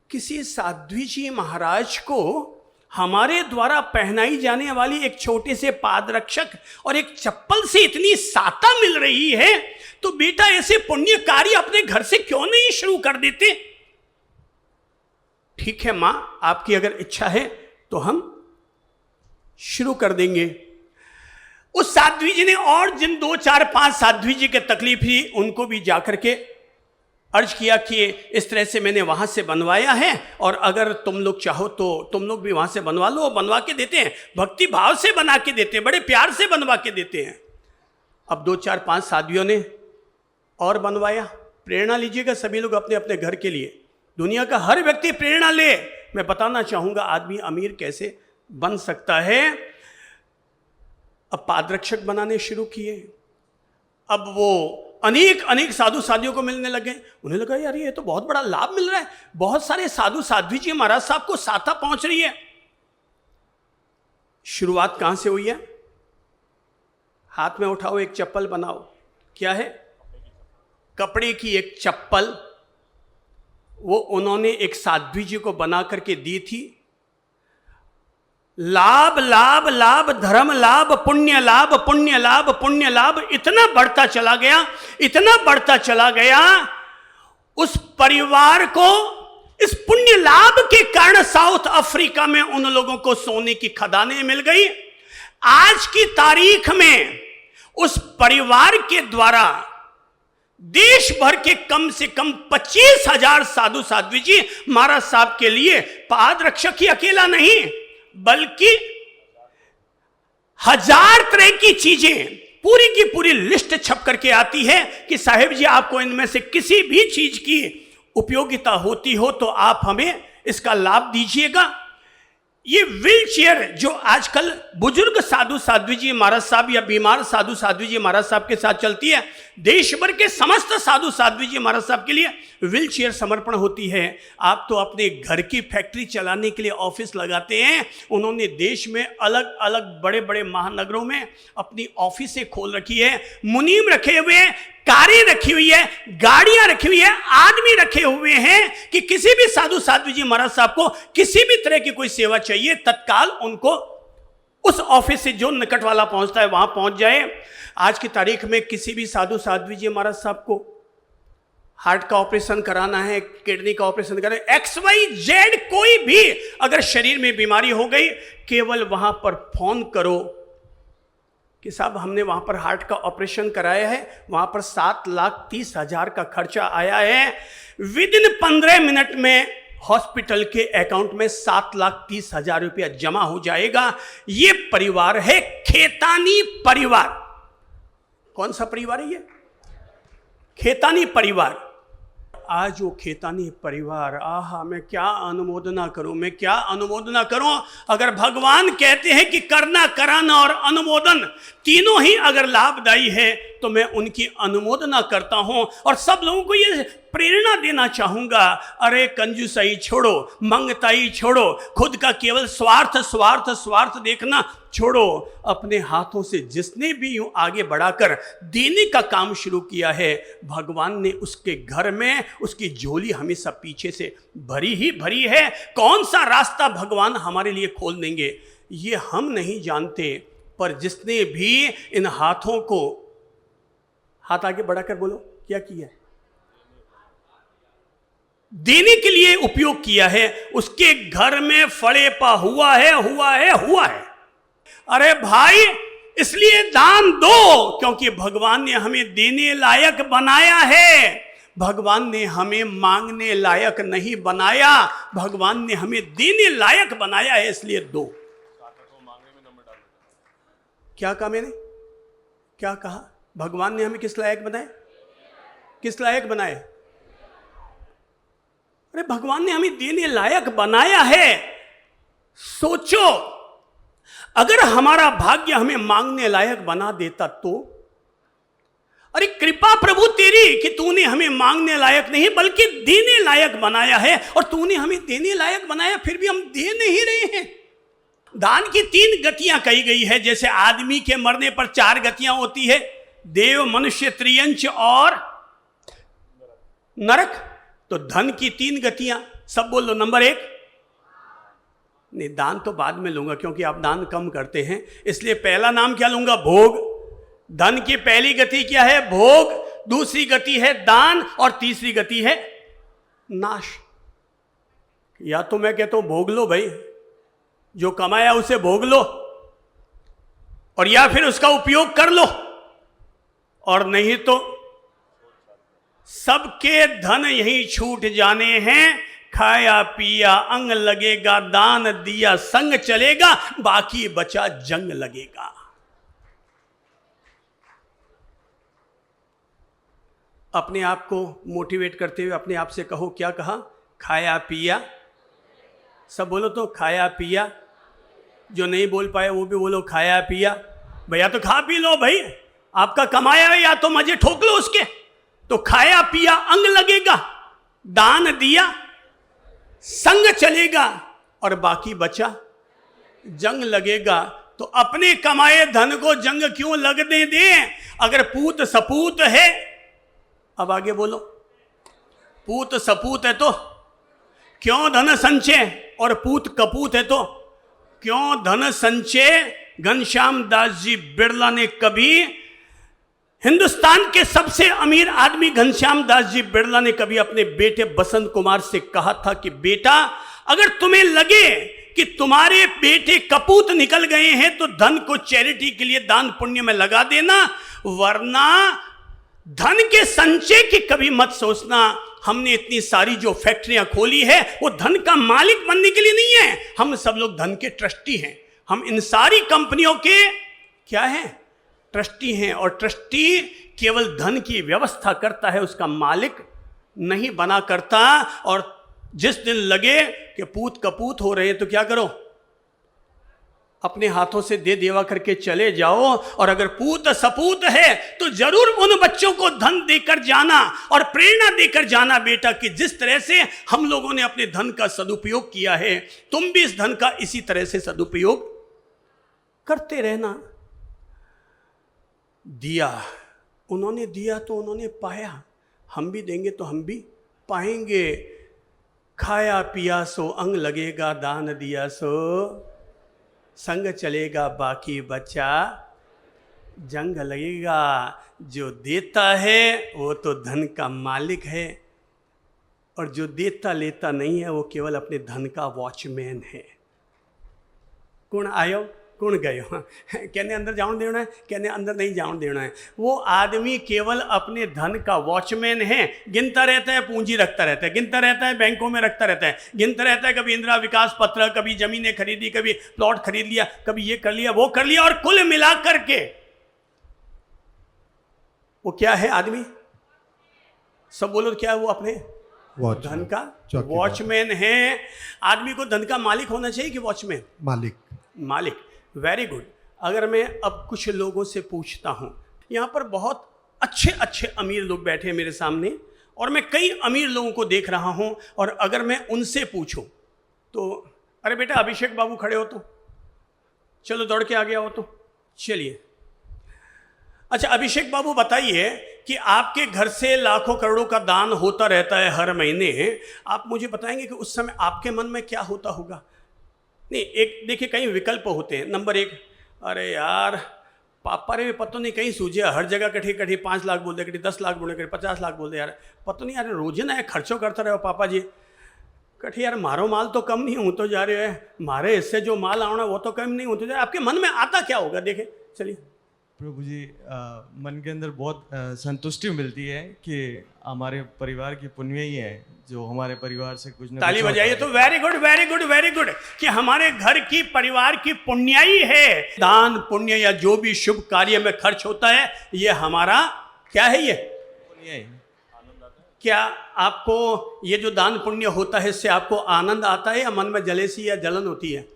A: किसी साध्वी जी महाराज को हमारे द्वारा पहनाई जाने वाली एक छोटे से पादरक्षक और एक चप्पल से इतनी साता मिल रही है, तो बेटा ऐसे पुण्य कार्य अपने घर से क्यों नहीं शुरू कर देते? ठीक है मां, आपकी अगर इच्छा है तो हम शुरू कर देंगे। उस साध्वी जी ने और जिन 2, 4, 5 साध्वी जी के तकलीफ थी उनको भी जाकर के अर्ज किया कि इस तरह से मैंने वहाँ से बनवाया है और अगर तुम लोग चाहो तो तुम लोग भी वहाँ से बनवा लो। बनवा के देते हैं, भक्ति भाव से बना के देते हैं, बड़े प्यार से बनवा के देते हैं। अब 2, 4, 5 साध्वियों ने और बनवाया। प्रेरणा लीजिएगा सभी लोग अपने अपने घर के लिए, दुनिया का हर व्यक्ति प्रेरणा ले। मैं बताना चाहूँगा आदमी अमीर कैसे बन सकता है। अब पादरक्षक बनाने शुरू किए। अब वो अनेक साधु साधियों को मिलने लगे। उन्हें लगा यार ये तो बहुत बड़ा लाभ मिल रहा है, बहुत सारे साधु साध्वी जी महाराज साहब को साथा पहुंच रही है। शुरुआत कहां से हुई है? हाथ में उठाओ, एक चप्पल बनाओ। क्या है? कपड़े की एक चप्पल। वो उन्होंने एक साध्वी जी को बना करके दी थी। लाभ लाभ लाभ, धर्म लाभ, पुण्य लाभ, पुण्य लाभ, पुण्य लाभ, इतना बढ़ता चला गया, इतना बढ़ता चला गया। उस परिवार को इस पुण्य लाभ के कारण साउथ अफ्रीका में उन लोगों को सोने की खदानें मिल गई। आज की तारीख में उस परिवार के द्वारा देश भर के कम से कम 25,000 साधु साध्वी जी महाराज साहब के लिए पादरक्षक ही अकेला नहीं बल्कि 1000 तरह की चीजें, पूरी की पूरी लिस्ट छप करके आती है कि साहेब जी आपको इनमें से किसी भी चीज की उपयोगिता होती हो तो आप हमें इसका लाभ दीजिएगा। ये व्हील चेयर जो आजकल बुजुर्ग साधु साध्वी जी महाराज साहब या बीमार साधु साध्वी जी महाराज साहब के साथ चलती है, देश भर के समस्त साधु साध्वी जी महाराज साहब के लिए व्हील चेयर समर्पण होती है। आप तो अपने घर की फैक्ट्री चलाने के लिए ऑफिस लगाते हैं, उन्होंने देश में अलग अलग बड़े बड़े महानगरों में अपनी ऑफिसें खोल रखी है, मुनीम रखे हुए हैं, कारें रखी हुई है, गाड़ियां रखी हुई है, आदमी रखे हुए हैं कि किसी भी साधु साध्वी जी महाराज साहब को किसी भी तरह की कोई सेवा चाहिए, तत्काल उनको उस ऑफिस से जो निकट वाला पहुंचता है वहां पहुंच जाए। आज की तारीख में किसी भी साधु साध्वी जी महाराज साहब को हार्ट का ऑपरेशन कराना है, किडनी का ऑपरेशन कराना है, XYZ कोई भी अगर शरीर में बीमारी हो गई, केवल वहां पर फोन करो कि साहब हमने वहां पर हार्ट का ऑपरेशन कराया है, वहां पर 7,30,000 का खर्चा आया है। विदिन 15 मिनट में हॉस्पिटल के अकाउंट में 7,30,000 रुपया जमा हो जाएगा। ये परिवार है खेतानी परिवार। कौन सा परिवार है ये? खेतानी परिवार। आज वो खेतानी परिवार, आहा मैं क्या अनुमोदना करूं, मैं क्या अनुमोदना करूं। अगर भगवान कहते हैं कि करना, कराना और अनुमोदन तीनों ही अगर लाभदायी है तो तो मैं उनकी अनुमोदना करता हूं और सब लोगों को ये प्रेरणा देना चाहूंगा, अरे कंजूसाई छोड़ो, मंगताई छोड़ो, खुद का केवल स्वार्थ स्वार्थ स्वार्थ देखना छोड़ो। अपने हाथों से जिसने भी यूं आगे बढ़ाकर देने का काम शुरू किया है, भगवान ने उसके घर में उसकी झोली हमेशा पीछे से भरी ही भरी है। कौन सा रास्ता भगवान हमारे लिए खोल देंगे ये हम नहीं जानते, पर जिसने भी इन हाथों को, हाथ आगे बढ़ाकर बोलो, क्या किया है, देने के लिए उपयोग किया है, उसके घर में फड़े पा हुआ है, हुआ है, हुआ है। अरे भाई, इसलिए दान दो, क्योंकि भगवान ने हमें देने लायक बनाया है। भगवान ने हमें मांगने लायक नहीं बनाया, भगवान ने हमें देने लायक बनाया है, इसलिए दो। क्या कहा मैंने, क्या कहा? भगवान ने हमें किस लायक बनाए, किस लायक बनाए? अरे भगवान ने हमें देने लायक बनाया है। सोचो, अगर हमारा भाग्य हमें मांगने लायक बना देता तो? अरे कृपा प्रभु तेरी कि तूने हमें मांगने लायक नहीं बल्कि देने लायक बनाया है, और तूने हमें देने लायक बनाया, फिर भी हम दे नहीं रहे हैं। दान की 3 गतियां कही गई है। जैसे आदमी के मरने पर 4 गतियां होती है, देव, मनुष्य, त्रियंच और नरक। तो धन की 3 गतियां, सब बोल लो। नंबर 1, नहीं दान तो बाद में लूंगा क्योंकि आप दान कम करते हैं, इसलिए पहला नाम क्या लूंगा, भोग। धन की पहली गति क्या है, भोग। दूसरी गति है दान, और तीसरी गति है नाश। या तो मैं कहता हूं भोग लो भाई, जो कमाया उसे भोग लो, और या फिर उसका उपयोग कर लो, और नहीं तो सबके धन यही छूट जाने हैं। खाया पिया अंग लगेगा, दान दिया संग चलेगा, बाकी बचा जंग लगेगा। अपने आप को मोटिवेट करते हुए अपने आप से कहो, क्या कहा, खाया पिया। सब बोलो तो, खाया पिया। जो नहीं बोल पाए वो भी बोलो, खाया पिया। भैया तो खा पी लो भाई, आपका कमाया है, या तो मजे ठोक लो उसके। तो खाया पिया अंग लगेगा, दान दिया संग चलेगा, और बाकी बचा जंग लगेगा। तो अपने कमाए धन को जंग क्यों लगने दें? अगर पूत सपूत है, अब आगे बोलो, पूत सपूत है तो क्यों धन संचय, और पूत कपूत है तो क्यों धन संचय? घनश्याम दास जी बिरला ने कभी, हिंदुस्तान के सबसे अमीर आदमी घनश्याम दास जी बिरला ने कभी अपने बेटे बसंत कुमार से कहा था कि बेटा, अगर तुम्हें लगे कि तुम्हारे बेटे कपूत निकल गए हैं तो धन को चैरिटी के लिए दान पुण्य में लगा देना, वरना धन के संचय की कभी मत सोचना। हमने इतनी सारी जो फैक्ट्रियां खोली है वो धन का मालिक बनने के लिए नहीं है, हम सब लोग धन के ट्रस्टी हैं। हम इन सारी कंपनियों के क्या हैं, ट्रस्टी हैं। और ट्रस्टी केवल धन की व्यवस्था करता है, उसका मालिक नहीं बना करता। और जिस दिन लगे कि पूत कपूत हो रहे हैं तो क्या करो, अपने हाथों से दे देवा करके चले जाओ। और अगर पूत सपूत है तो जरूर उन बच्चों को धन देकर जाना और प्रेरणा देकर जाना, बेटा, कि जिस तरह से हम लोगों ने अपने धन का सदुपयोग किया है, तुम भी इस धन का इसी तरह से सदुपयोग करते रहना। दिया, उन्होंने दिया तो उन्होंने पाया, हम भी देंगे तो हम भी पाएंगे। खाया पिया सो अंग लगेगा, दान दिया सो संग चलेगा, बाकी बचा जंग लगेगा। जो देता है वो तो धन का मालिक है, और जो देता लेता नहीं है वो केवल अपने धन का वॉचमैन है। कौन आयो कौन गयो, कहने अंदर जाऊं देना है, कहने अंदर नहीं जाऊं देना है। वो आदमी केवल अपने धन का वॉचमैन है। गिनता रहता है, पूंजी रखता रहता है, गिनता रहता है, बैंकों में रखता रहता है, गिनता रहता है, कभी इंदिरा विकास पत्र, कभी जमीनें खरीदी, कभी प्लॉट खरीद लिया, कभी ये कर लिया वो कर लिया, और कुल मिला करके वो क्या है आदमी? सब बोलो क्या है वो? अपने धन का वॉचमैन है। आदमी को धन का मालिक होना चाहिए कि वॉचमैन? मालिक। Very good. अगर मैं अब कुछ लोगों से पूछता हूं, यहां पर बहुत अच्छे अच्छे अमीर लोग बैठे हैं मेरे सामने, और मैं कई अमीर लोगों को देख रहा हूं, और अगर मैं उनसे पूछूं तो अरे बेटा अभिषेक बाबू खड़े हो तो चलो, दौड़ के आ गया हो तो चलिए। अच्छा अभिषेक बाबू बताइए कि आपके घर से लाखों करोड़ों का दान होता रहता है हर महीने, आप मुझे बताएंगे कि उस समय आपके मन में क्या होता होगा? नहीं, एक देखिए कई विकल्प होते हैं। नंबर एक, अरे यार पापा रे पता नहीं कहीं सूझे, हर जगह कठी कठी 5 लाख बोल दे, कठी 10 लाख बोले, कठी 50 लाख बोल दे, यार पता नहीं यार रोजे ना खर्चो करता रहे पापा जी, कठी यार मारो माल तो कम नहीं होता जा रहे है, मारे इससे जो माल आना वो तो कम नहीं होता जा रहा। आपके मन में आता क्या होगा? देखें चलिए।
B: प्रभु जी, मन के अंदर बहुत संतुष्टि मिलती है कि हमारे परिवार की पुण्य ही है जो हमारे परिवार से कुछ न
A: ताली बजाइए तो। Very good very good very good, कि हमारे घर की परिवार की पुण्याई है। दान पुण्य या जो भी शुभ कार्य में खर्च होता है ये हमारा क्या है? ये
B: पुण्य है।
A: क्या आपको ये जो दान पुण्य होता है इससे आपको आनंद आता है या मन में जलेसी या जलन होती है?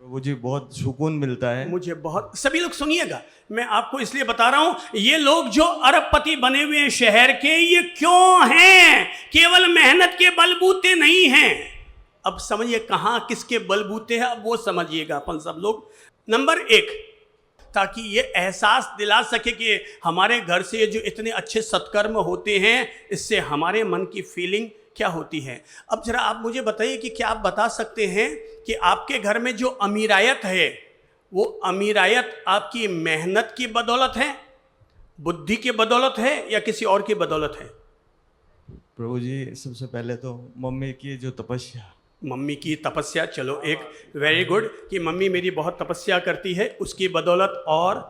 B: मुझे बहुत सुकून मिलता है।
A: मुझे बहुत। सभी लोग सुनिएगा, मैं आपको इसलिए बता रहा हूं, ये लोग जो अरबपति बने हुए हैं शहर के, ये क्यों हैं? केवल मेहनत के बलबूते नहीं हैं। अब समझिए कहां किसके बलबूते हैं, अब वो समझिएगा अपन सब लोग। नंबर एक, ताकि ये एहसास दिला सके कि हमारे घर से जो इतने अच्छे सत्कर्म होते हैं इससे हमारे मन की फीलिंग क्या होती है। अब जरा आप मुझे बताइए कि क्या आप बता सकते हैं कि आपके घर में जो अमीरायत है वो अमीरायत आपकी मेहनत की बदौलत है, बुद्धि की बदौलत है या किसी और की बदौलत है?
B: प्रभु जी सबसे पहले तो मम्मी की जो तपस्या।
A: मम्मी की तपस्या, चलो एक वेरी गुड कि मम्मी मेरी बहुत तपस्या करती है उसकी बदौलत। और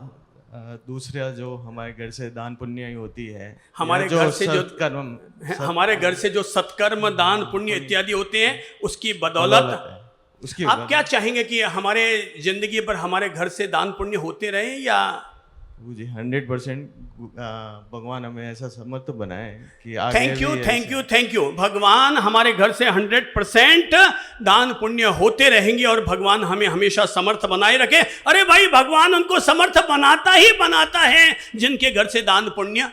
B: दूसरा जो हमारे घर से दान पुण्य ही होती है,
A: हमारे घर से जो
B: सत्कर्म,
A: हमारे घर से जो सत्कर्म दान पुण्य इत्यादि होते हैं उसकी बदौलत।
B: उसकी
A: आप क्या चाहेंगे कि हमारे जिंदगी पर हमारे घर से दान पुण्य होते रहे या?
B: जी 100% भगवान हमें ऐसा समर्थ बनाए कि आगे।
A: Thank you thank you thank you. भगवान हमारे घर से 100% दान पुण्य होते रहेंगे और भगवान हमें हमेशा समर्थ बनाए रखे। अरे भाई भगवान उनको समर्थ बनाता ही बनाता है जिनके घर से दान पुण्य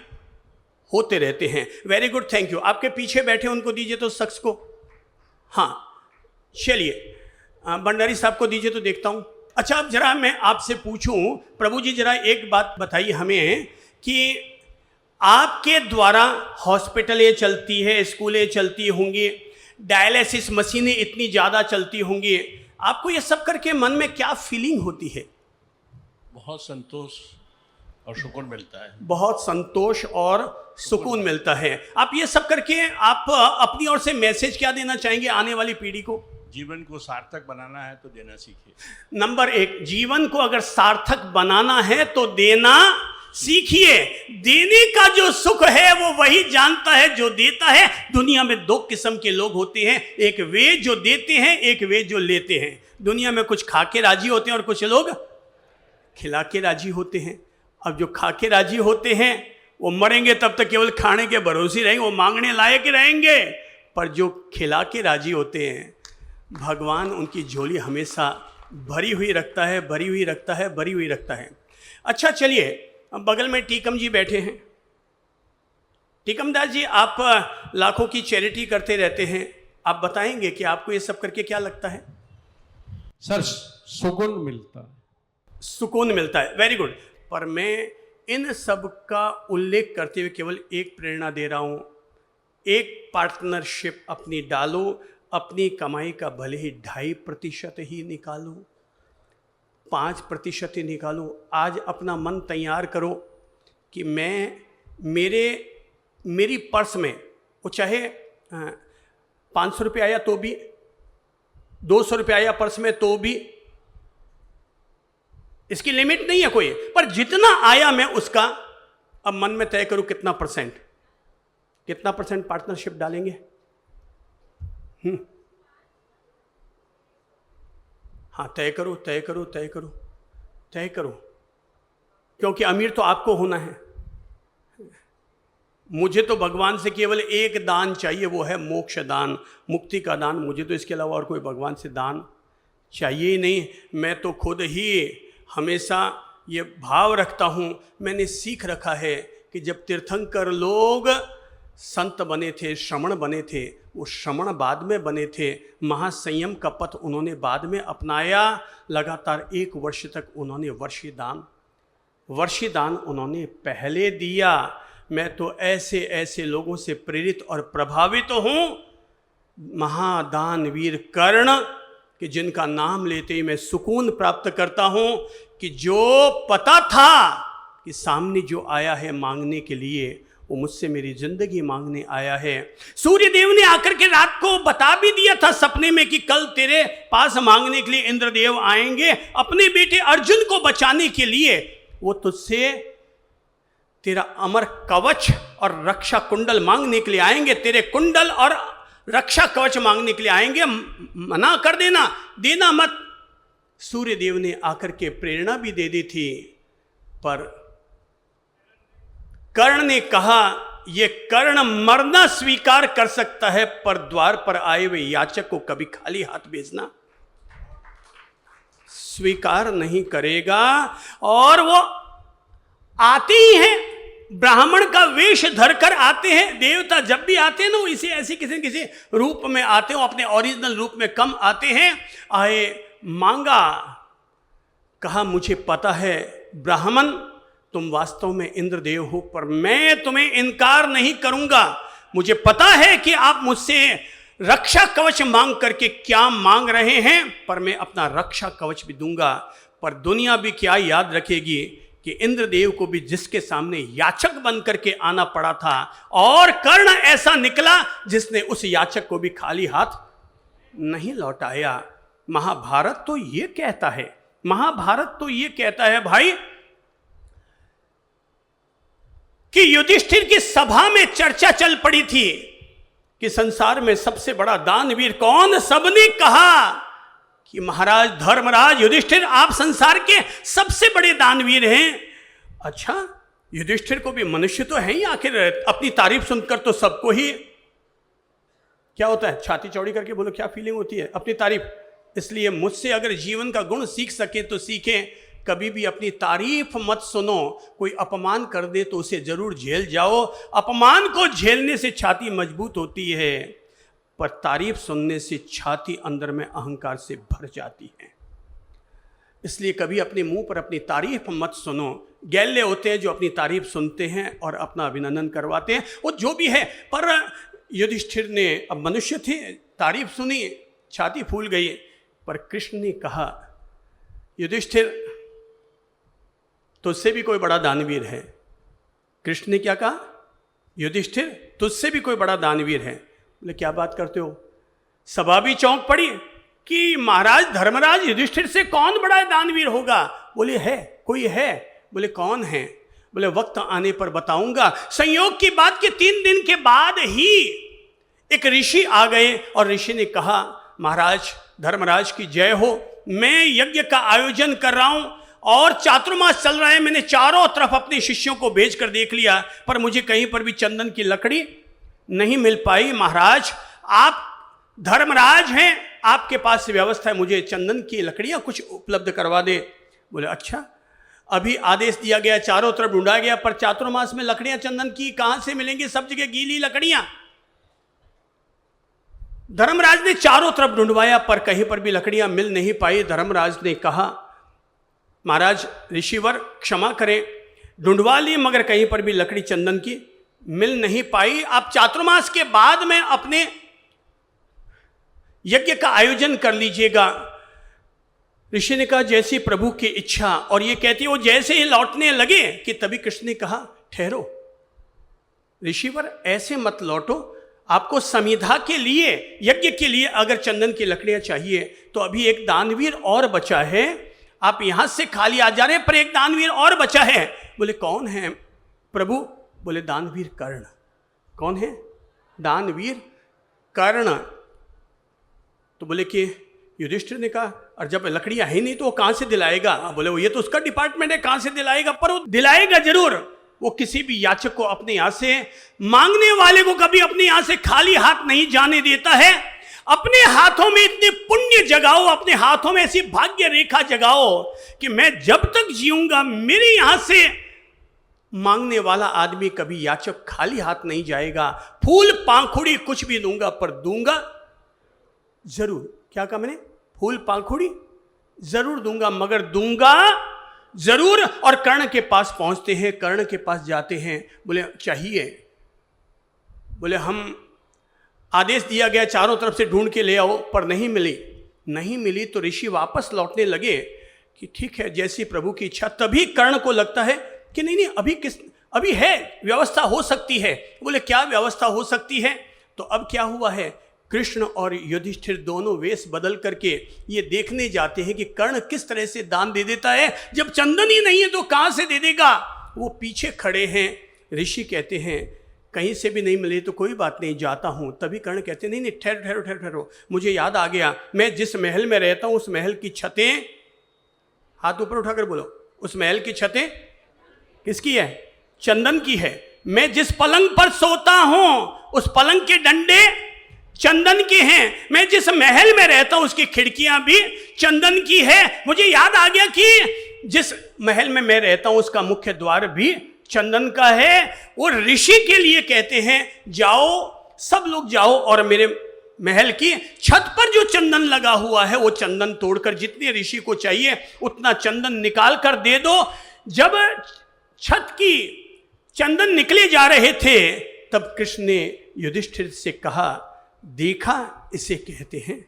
A: होते रहते हैं। Very good, thank you. आपके पीछे बैठे उनको दीजिए तो शख्स को। हाँ चलिए, भंडारी साहब को दीजिए तो देखता हूं। अच्छा अब जरा मैं आपसे पूछूं, प्रभु जी जरा एक बात बताइए हमें कि आपके द्वारा हॉस्पिटलें चलती है, स्कूलें चलती होंगी, डायलिसिस मशीनें इतनी ज़्यादा चलती होंगी, आपको ये सब करके मन में क्या फीलिंग होती है?
C: बहुत संतोष और सुकून मिलता है।
A: बहुत संतोष और सुकून मिलता है। आप ये सब करके आप अपनी ओर से मैसेज क्या देना चाहेंगे आने वाली पीढ़ी को?
C: जीवन को सार्थक बनाना है तो देना सीखिए।
A: नंबर एक, जीवन को अगर सार्थक बनाना है तो देना सीखिए। देने का जो सुख है वो वही जानता है जो देता है। दुनिया में 2 किस्म के लोग होते हैं, एक वे जो देते हैं, एक वे जो लेते हैं। दुनिया में कुछ खा के राजी होते हैं और कुछ लोग खिला के राजी होते हैं। अब जो खा के राजी होते हैं वो मरेंगे तब तक केवल खाने के भरोसे रहेंगे, वो मांगने लायक रहेंगे। पर जो खिला के राजी होते हैं भगवान उनकी झोली हमेशा भरी हुई रखता है, भरी हुई रखता है, भरी हुई रखता है। अच्छा चलिए, अब बगल में टीकम जी बैठे हैं। टीकम दास जी, आप लाखों की चैरिटी करते रहते हैं, आप बताएंगे कि आपको ये सब करके क्या लगता है?
D: सर सुकून मिलता है।
A: सुकून मिलता है, वेरी गुड। पर मैं इन सब का उल्लेख करते हुए केवल एक प्रेरणा दे रहा हूँ, एक पार्टनरशिप अपनी डालो। अपनी कमाई का भले ही 2.5% ही निकालो, 5% ही निकालो। आज अपना मन तैयार करो कि मैं मेरी पर्स में वो चाहे 500 रुपये आया तो भी, 200 रुपये आया पर्स में तो भी, इसकी लिमिट नहीं है कोई, पर जितना आया मैं उसका अब मन में तय करूं कितना परसेंट पार्टनरशिप डालेंगे। हाँ तय करो तय करो तय करो तय करो, क्योंकि अमीर तो आपको होना है। मुझे तो भगवान से केवल एक दान चाहिए, वो है मोक्ष दान, मुक्ति का दान। मुझे तो इसके अलावा और कोई भगवान से दान चाहिए ही नहीं। मैं तो खुद ही हमेशा ये भाव रखता हूँ, मैंने सीख रखा है कि जब तीर्थंकर लोग संत बने थे, श्रमण बने थे, वो श्रमण बाद में बने थे, महासंयम का पथ उन्होंने बाद में अपनाया। लगातार 1 वर्ष तक उन्होंने वर्षीदान उन्होंने पहले दिया। मैं तो ऐसे ऐसे लोगों से प्रेरित और प्रभावित हूँ, महादानवीर कर्ण, कि जिनका नाम लेते ही मैं सुकून प्राप्त करता हूँ, कि जो पता था कि सामने जो आया है मांगने के लिए, वो मुझसे मेरी जिंदगी मांगने आया है। सूर्य देव ने आकर के रात को बता भी दिया था सपने में कि कल तेरे पास मांगने के लिए इंद्रदेव आएंगे, अपने बेटे अर्जुन को बचाने के लिए। वो तुझसे तेरा अमर कवच और रक्षा कुंडल मांगने के लिए आएंगे, तेरे कुंडल और रक्षा कवच मांगने के लिए आएंगे, मना कर देना मत। सूर्य देव ने आकर के प्रेरणा भी दे दी थी, पर कर्ण ने कहा, ये कर्ण मरना स्वीकार कर सकता है, पर द्वार पर आए हुए याचक को कभी खाली हाथ भेजना स्वीकार नहीं करेगा। और वो आते ही हैं, ब्राह्मण का वेश धरकर आते हैं। देवता जब भी आते हैं ना, वो इसे ऐसे किसी रूप में आते हो, अपने ओरिजिनल रूप में कम आते हैं। आए, मांगा, कहा मुझे पता है ब्राह्मण तुम वास्तव में इंद्रदेव हो, पर मैं तुम्हें इनकार नहीं करूंगा। मुझे पता है कि आप मुझसे रक्षा कवच मांग करके क्या मांग रहे हैं, पर मैं अपना रक्षा कवच भी दूंगा। पर दुनिया भी क्या याद रखेगी कि इंद्रदेव को भी जिसके सामने याचक बन करके आना पड़ा था, और कर्ण ऐसा निकला जिसने उस याचक को भी खाली हाथ नहीं लौटाया। महाभारत तो ये कहता है, महाभारत तो ये कहता है भाई, कि युधिष्ठिर की सभा में चर्चा चल पड़ी थी कि संसार में सबसे बड़ा दानवीर कौन। सबने कहा कि महाराज धर्मराज युधिष्ठिर, आप संसार के सबसे बड़े दानवीर हैं। अच्छा, युधिष्ठिर को भी मनुष्य तो है ही, आखिर अपनी तारीफ सुनकर तो सबको ही क्या होता है, छाती चौड़ी करके बोलो क्या फीलिंग होती है, अपनी तारीफ। इसलिए मुझसे अगर जीवन का गुण सीख सके तो सीखें, कभी भी अपनी तारीफ मत सुनो। कोई अपमान कर दे तो उसे जरूर झेल जाओ, अपमान को झेलने से छाती मजबूत होती है, पर तारीफ सुनने से छाती अंदर में अहंकार से भर जाती है। इसलिए कभी अपने मुंह पर अपनी तारीफ मत सुनो। गैले होते हैं जो अपनी तारीफ सुनते हैं और अपना अभिनंदन करवाते हैं, वो जो भी है। पर युधिष्ठिर ने, अब मनुष्य थे, तारीफ सुनी, छाती फूल गई। पर कृष्ण ने कहा, युधिष्ठिर तुझसे भी कोई बड़ा दानवीर है। कृष्ण ने क्या कहा, युधिष्ठिर तुझसे भी कोई बड़ा दानवीर है। बोले क्या बात करते हो। सभा भी चौंक पड़ी कि महाराज धर्मराज युधिष्ठिर से कौन बड़ा दानवीर होगा। बोले है, कोई है। बोले कौन है। बोले वक्त आने पर बताऊंगा। संयोग की बात के 3 दिन के बाद ही एक ऋषि आ गए और ऋषि ने कहा, महाराज धर्मराज की जय हो, मैं यज्ञ का आयोजन कर रहा हूं और चातुर्मास चल रहा है। मैंने चारों तरफ अपने शिष्यों को भेज कर देख लिया, पर मुझे कहीं पर भी चंदन की लकड़ी नहीं मिल पाई। महाराज आप धर्मराज हैं, आपके पास व्यवस्था है, मुझे चंदन की लकड़ियां कुछ उपलब्ध करवा दे। बोले अच्छा, अभी आदेश दिया गया, चारों तरफ ढूंढा गया, पर चातुर्मास में लकड़ियां चंदन की कहां से मिलेंगी, सब जगह गीली लकड़ियां। धर्मराज ने चारों तरफ ढूंढवाया, पर कहीं पर भी लकड़ियां मिल नहीं पाई। धर्मराज ने कहा, महाराज ऋषिवर क्षमा करें, ढूंढवा ली मगर कहीं पर भी लकड़ी चंदन की मिल नहीं पाई। आप चातुर्मास के बाद में अपने यज्ञ का आयोजन कर लीजिएगा। ऋषि ने कहा जैसी प्रभु की इच्छा। और ये कहती वो जैसे ही लौटने लगे कि तभी कृष्ण ने कहा, ठहरो ऋषिवर, ऐसे मत लौटो, आपको समिधा के लिए, यज्ञ के लिए अगर चंदन की लकड़ियां चाहिए तो अभी एक दानवीर और बचा है। आप यहां से खाली आ जा रहे हैं, पर एक दानवीर और बचा है। बोले कौन है प्रभु। बोले दानवीर कर्ण। कौन है। दानवीर कर्ण। तो बोले कि युधिष्ठिर ने कहा, और जब लकड़ियां है नहीं तो वो कहां से दिलाएगा। बोले वो ये तो उसका डिपार्टमेंट है, कहां से दिलाएगा, पर वो दिलाएगा जरूर। वो किसी भी याचक को अपने यहां से, मांगने वाले को कभी अपने यहां से खाली हाथ नहीं जाने देता है। अपने हाथों में इतने पुण्य जगाओ, अपने हाथों में ऐसी भाग्य रेखा जगाओ कि मैं जब तक जीऊंगा मेरे यहां से मांगने वाला आदमी कभी याचक खाली हाथ नहीं जाएगा। फूल पांखुड़ी कुछ भी दूंगा पर दूंगा जरूर। क्या कहा मैंने? फूल पांखुड़ी जरूर दूंगा मगर दूंगा जरूर। और कर्ण के पास पहुंचते हैं, कर्ण के पास जाते हैं, बोले चाहिए, बोले हम आदेश दिया गया चारों तरफ से ढूंढ के ले आओ पर नहीं मिली। नहीं मिली तो ऋषि वापस लौटने लगे कि ठीक है जैसी प्रभु की इच्छा। तभी कर्ण को लगता है कि नहीं नहीं अभी है व्यवस्था हो सकती है। बोले क्या व्यवस्था हो सकती है? तो अब क्या हुआ है, कृष्ण और युधिष्ठिर दोनों वेश बदल करके ये देखने जाते हैं कि कर्ण किस तरह से दान दे देता है। जब चंदन ही नहीं है तो कहां से दे देगा? वो पीछे खड़े हैं। ऋषि कहते हैं कहीं से भी नहीं मिले तो कोई बात नहीं, जाता हूं। तभी कर्ण कहते नहीं नहीं ठहरो ठहरो ठहरो ठहरो, मुझे याद आ गया, मैं जिस महल में रहता हूं उस महल की छतें, हाथ ऊपर उठाकर बोलो, उस महल की छतें किसकी है? चंदन की है। मैं जिस पलंग पर सोता हूं उस पलंग के डंडे चंदन के हैं। मैं जिस महल में रहता हूं उसकी खिड़कियां भी चंदन की है। मुझे याद आ गया कि जिस महल में मैं रहता हूं उसका मुख्य द्वार भी चंदन का है। वो ऋषि के लिए कहते हैं जाओ, सब लोग जाओ और मेरे महल की छत पर जो चंदन लगा हुआ है वो चंदन तोड़कर जितने ऋषि को चाहिए उतना चंदन निकाल कर दे दो। जब छत की चंदन निकले जा रहे थे तब कृष्ण ने युधिष्ठिर से कहा, देखा इसे कहते हैं,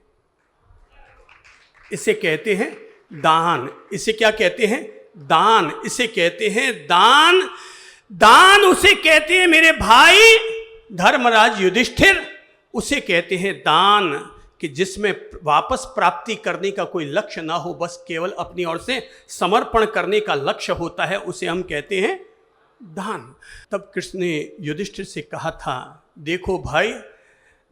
A: इसे कहते हैं दान। इसे क्या कहते हैं? दान। इसे कहते हैं दान। दान उसे कहते हैं मेरे भाई धर्मराज युधिष्ठिर, उसे कहते हैं दान कि जिसमें वापस प्राप्ति करने का कोई लक्ष्य ना हो, बस केवल अपनी ओर से समर्पण करने का लक्ष्य होता है, उसे हम कहते हैं दान। तब कृष्ण ने युधिष्ठिर से कहा था, देखो भाई,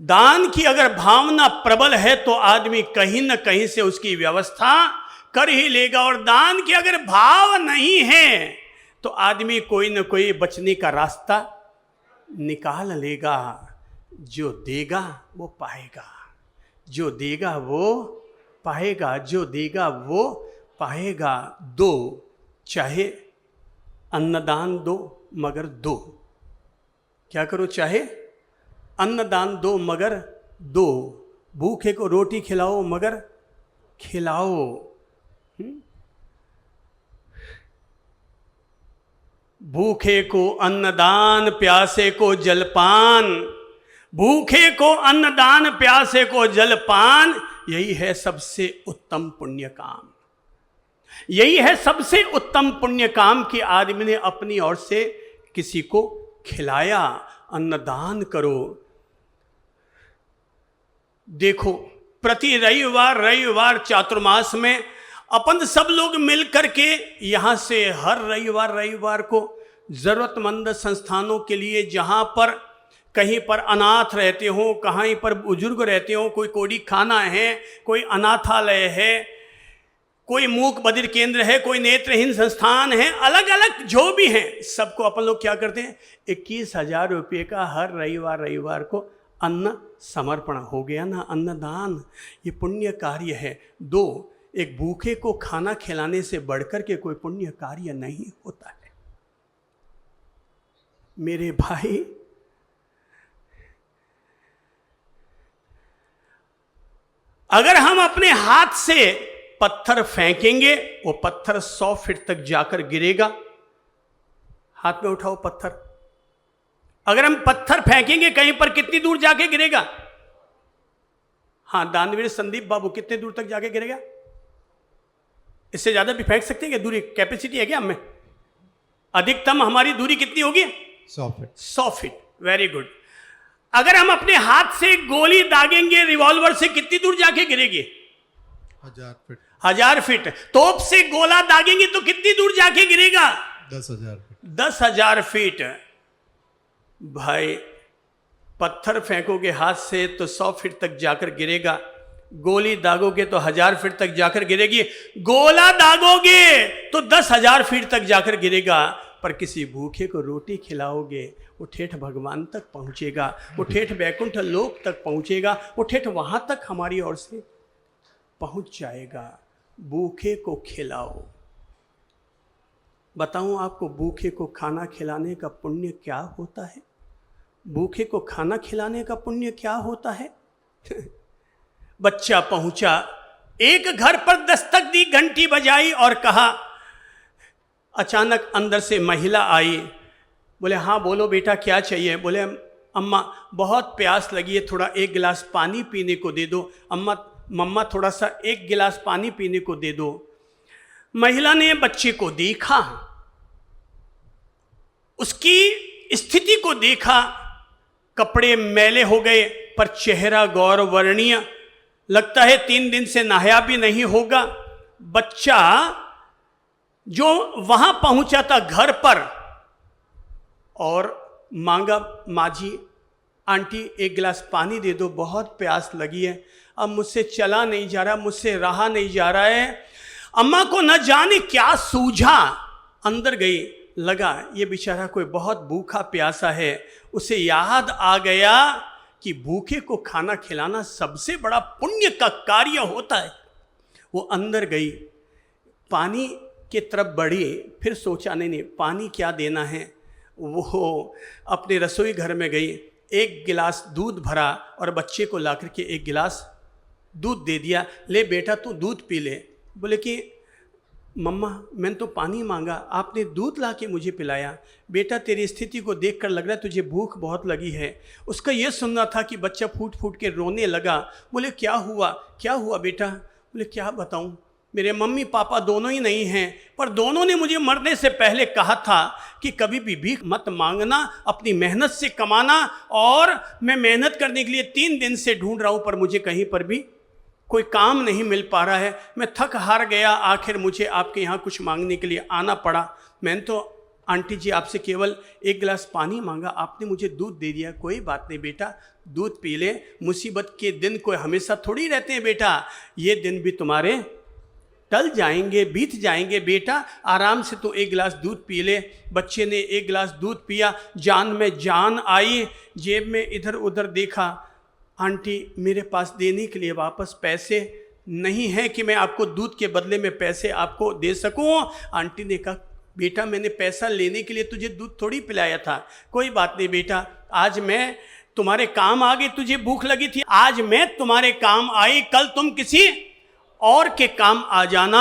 A: दान की अगर भावना प्रबल है तो आदमी कहीं न कहीं से उसकी व्यवस्था कर ही लेगा, और दान की अगर भाव नहीं है तो आदमी कोई न कोई बचने का रास्ता निकाल लेगा। जो देगा वो पाएगा, जो देगा वो पाएगा, जो देगा वो पाएगा। दो, चाहे अन्नदान दो मगर दो। क्या करो? चाहे अन्नदान दो मगर दो। भूखे को रोटी खिलाओ मगर खिलाओ। भूखे को अन्नदान, प्यासे को जलपान। भूखे को अन्नदान, प्यासे को जलपान, यही है सबसे उत्तम पुण्य काम। यही है सबसे उत्तम पुण्य काम कि आदमी ने अपनी ओर से किसी को खिलाया। अन्नदान करो। देखो, प्रति रविवार चातुर्मास में अपन सब लोग मिल करके यहाँ से हर रविवार को ज़रूरतमंद संस्थानों के लिए, जहाँ पर कहीं पर अनाथ रहते हो, कहीं पर बुजुर्ग रहते हो, कोई कोड़ी खाना है, कोई अनाथालय है, कोई मूक बधिर केंद्र है, कोई नेत्रहीन संस्थान है, अलग अलग जो भी हैं, सबको अपन लोग क्या करते हैं, 21,000 रुपये का हर रविवार को अन्न समर्पण। हो गया ना अन्नदान। ये पुण्य कार्य है। दो, एक भूखे को खाना खिलाने से बढ़कर के कोई पुण्य कार्य नहीं होता है मेरे भाई। अगर हम अपने हाथ से पत्थर फेंकेंगे, वो पत्थर 100 फीट तक जाकर गिरेगा। हाथ में उठाओ पत्थर। अगर हम पत्थर फेंकेंगे कहीं पर, कितनी दूर जाके गिरेगा? हाँ, दानवीर संदीप बाबू, कितने दूर तक जाके गिरेगा? इससे ज्यादा भी फेंक सकते हैं क्या? दूरी कैपेसिटी है क्या हमें? अधिकतम हमारी दूरी कितनी होगी?
B: 100 फीट।
A: 100 फीट। Very good. अगर हम अपने हाथ से गोली दागेंगे रिवॉल्वर से, कितनी दूर जाके गिरेगी?
B: 1000 फीट।
A: 1000 फीट। तोप से गोला दागेंगे तो कितनी दूर जाके गिरेगा?
B: 10,000 फीट।
A: 10,000 फीट। भाई, पत्थर फेंकोगे हाथ से तो 100 फीट तक जाकर गिरेगा, गोली दागोगे तो 1000 फीट तक जाकर गिरेगी, गोला दागोगे तो 10,000 फीट तक जाकर गिरेगा। पर किसी भूखे को रोटी खिलाओगे, वो ठेठ भगवान तक पहुंचेगा, वो ठेठ वैकुंठ लोक तक पहुंचेगा, वो ठेठ वहां तक हमारी ओर से पहुंच जाएगा। भूखे को खिलाओ। बताऊं आपको भूखे को खाना खिलाने का पुण्य क्या होता है? भूखे को खाना खिलाने का पुण्य क्या होता है? बच्चा पहुंचा, एक घर पर दस्तक दी, घंटी बजाई और कहा। अचानक अंदर से महिला आई। बोले हाँ बोलो बेटा क्या चाहिए? बोले अम्मा बहुत प्यास लगी है, थोड़ा एक गिलास पानी पीने को दे दो। मम्मा थोड़ा सा एक गिलास पानी पीने को दे दो। महिला ने बच्चे को देखा, उसकी स्थिति को देखा, कपड़े मैले हो गए पर चेहरा गौरवर्णीय, लगता है 3 दिन से नहाया भी नहीं होगा। बच्चा जो वहां पहुंचा था घर पर और मांगा, माँ जी आंटी एक गिलास पानी दे दो, बहुत प्यास लगी है, अब मुझसे चला नहीं जा रहा, मुझसे रहा नहीं जा रहा है। अम्मा को न जाने क्या सूझा, अंदर गई, लगा ये बेचारा कोई बहुत भूखा प्यासा है। उसे याद आ गया कि भूखे को खाना खिलाना सबसे बड़ा पुण्य का कार्य होता है। वो अंदर गई, पानी के तरफ बढ़ी, फिर सोचा नहीं पानी क्या देना है। वो अपने रसोई घर में गई, एक गिलास दूध भरा और बच्चे को ला करके एक गिलास दूध दे दिया। ले बेटा तू दूध पी ले। बोले कि मम्मा मैंने तो पानी मांगा, आपने दूध ला के मुझे पिलाया। बेटा तेरी स्थिति को देखकर लग रहा है तुझे भूख बहुत लगी है। उसका यह सुनना था कि बच्चा फूट फूट के रोने लगा। बोले क्या हुआ बेटा? बोले क्या बताऊं, मेरे मम्मी पापा दोनों ही नहीं हैं, पर दोनों ने मुझे मरने से पहले कहा था कि कभी भी भीख मत मांगना, अपनी मेहनत से कमाना। और मैं मेहनत करने के लिए 3 दिन से ढूंढ रहा हूं पर मुझे कहीं पर भी कोई काम नहीं मिल पा रहा है। मैं थक हार गया, आखिर मुझे आपके यहाँ कुछ मांगने के लिए आना पड़ा। मैंने तो आंटी जी आपसे केवल एक गिलास पानी मांगा, आपने मुझे दूध दे दिया। कोई बात नहीं बेटा, दूध पी ले, मुसीबत के दिन कोई हमेशा थोड़ी रहते हैं बेटा, ये दिन भी तुम्हारे टल जाएंगे, बीत जाएंगे बेटा, आराम से तो एक गिलास दूध पी ले। बच्चे ने एक गिलास दूध पिया, जान में जान आई। जेब में इधर उधर देखा, आंटी मेरे पास देने के लिए वापस पैसे नहीं है कि मैं आपको दूध के बदले में पैसे आपको दे सकूं। आंटी ने कहा बेटा मैंने पैसा लेने के लिए तुझे दूध थोड़ी पिलाया था। कोई बात नहीं बेटा, आज मैं तुम्हारे काम आ गई, तुझे भूख लगी थी, आज मैं तुम्हारे काम आई, कल तुम किसी और के काम आ जाना।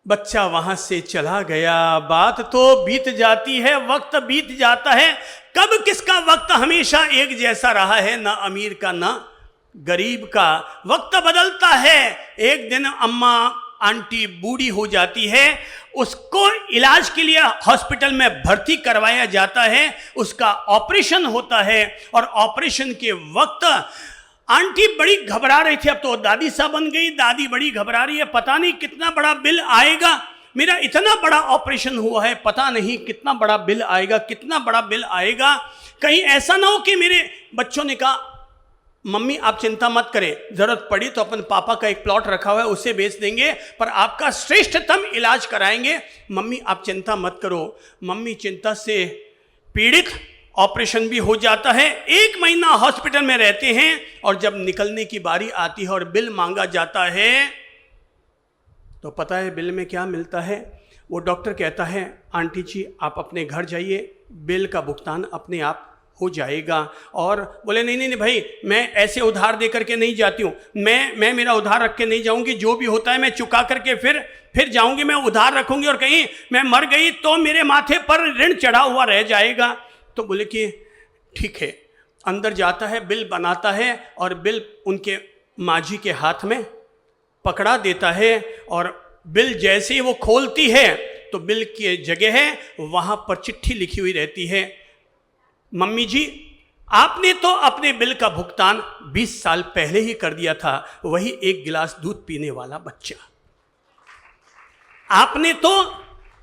A: बच्चा वहां से चला गया। बात तो बीत जाती है, वक्त बीत जाता है। कब किसका वक्त हमेशा एक जैसा रहा है? ना अमीर का ना गरीब का। वक्त बदलता है। एक दिन अम्मा आंटी बूढ़ी हो जाती है, उसको इलाज के लिए हॉस्पिटल में भर्ती करवाया जाता है, उसका ऑपरेशन होता है। और ऑपरेशन के वक्त आंटी बड़ी घबरा रही थी, अब तो दादी सा बन गई, दादी बड़ी घबरा रही है, पता नहीं कितना बड़ा बिल आएगा, मेरा इतना बड़ा ऑपरेशन हुआ है, पता नहीं कितना बड़ा बिल आएगा, कितना बड़ा बिल आएगा। कहीं ऐसा ना हो कि मेरे बच्चों ने कहा मम्मी आप चिंता मत करें, जरूरत पड़ी तो अपन पापा का एक प्लॉट रखा हुआ है उसे बेच देंगे, पर आपका श्रेष्ठतम इलाज कराएंगे, मम्मी आप चिंता मत करो। मम्मी चिंता से पीड़ित, ऑपरेशन भी हो जाता है, 1 महीना हॉस्पिटल में रहते हैं। और जब निकलने की बारी आती है और बिल मांगा जाता है तो पता है बिल में क्या मिलता है? वो डॉक्टर कहता है आंटी जी आप अपने घर जाइए, बिल का भुगतान अपने आप हो जाएगा। और बोले नहीं नहीं नहीं भाई, मैं ऐसे उधार दे करके नहीं जाती हूँ, मैं मेरा उधार रख के नहीं जाऊँगी, जो भी होता है मैं चुका करके फिर जाऊँगी, मैं उधार रखूँगी और कहीं मैं मर गई तो मेरे माथे पर ऋण चढ़ा हुआ रह जाएगा। तो बोले कि ठीक है। अंदर जाता है, बिल बनाता है और बिल उनके माँ जी के हाथ में पकड़ा देता है। और बिल जैसे ही वो खोलती है तो बिल की जगह है वहाँ पर चिट्ठी लिखी हुई रहती है, मम्मी जी आपने तो अपने बिल का भुगतान 20 साल पहले ही कर दिया था, वही 1 गिलास दूध पीने वाला बच्चा। आपने तो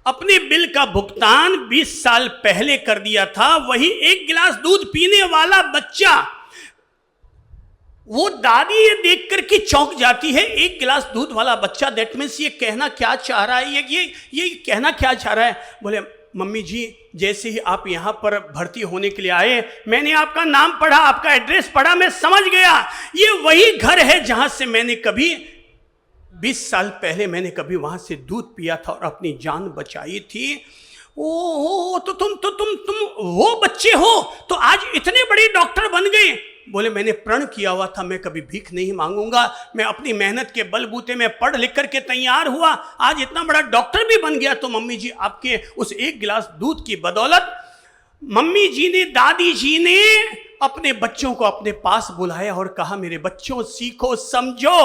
A: अपने बिल का भुगतान 20 साल पहले कर दिया था, वही 1 गिलास दूध पीने वाला बच्चा। वो दादी ये देख कर के चौंक जाती है, 1 गिलास दूध वाला बच्चा, दैट मीन्स ये कहना क्या चाह रहा है, ये कहना क्या चाह रहा है? बोले मम्मी जी जैसे ही आप यहाँ पर भर्ती होने के लिए आए, मैंने आपका नाम पढ़ा, आपका एड्रेस पढ़ा, मैं समझ गया ये वही घर है जहां से मैंने कभी 20 साल पहले मैंने कभी वहां से दूध पिया था और अपनी जान बचाई थी। ओ तो तुम वो बच्चे हो तो आज इतने बड़े डॉक्टर बन गए। बोले मैंने प्रण किया हुआ था, मैं कभी भीख नहीं मांगूंगा, मैं अपनी मेहनत के बलबूते में पढ़ लिख करके तैयार हुआ, आज इतना बड़ा डॉक्टर भी बन गया। तो मम्मी जी आपके उस एक गिलास दूध की बदौलत मम्मी जी ने, दादी जी ने अपने बच्चों को अपने पास बुलाया और कहा मेरे बच्चों सीखो समझो।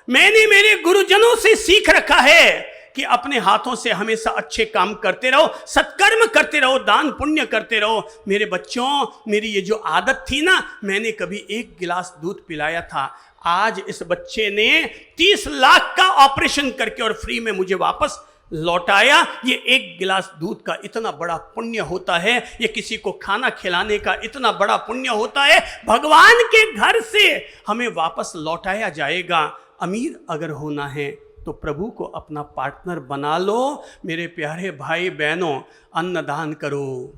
A: मैंने मेरे गुरुजनों से सीख रखा है कि अपने हाथों से हमेशा अच्छे काम करते रहो, सत्कर्म करते रहो, दान पुण्य करते रहो। मेरे बच्चों, मेरी ये जो आदत थी ना, मैंने कभी एक गिलास दूध पिलाया था, आज इस बच्चे ने 30 लाख का ऑपरेशन करके और फ्री में मुझे वापस लौटाया। ये एक गिलास दूध का इतना बड़ा पुण्य होता है, ये किसी को खाना खिलाने का इतना बड़ा पुण्य होता है। भगवान के घर से हमें वापस लौटाया जाएगा। अमीर अगर होना है तो प्रभु को अपना पार्टनर बना लो। मेरे प्यारे भाई बहनों, अन्नदान करो,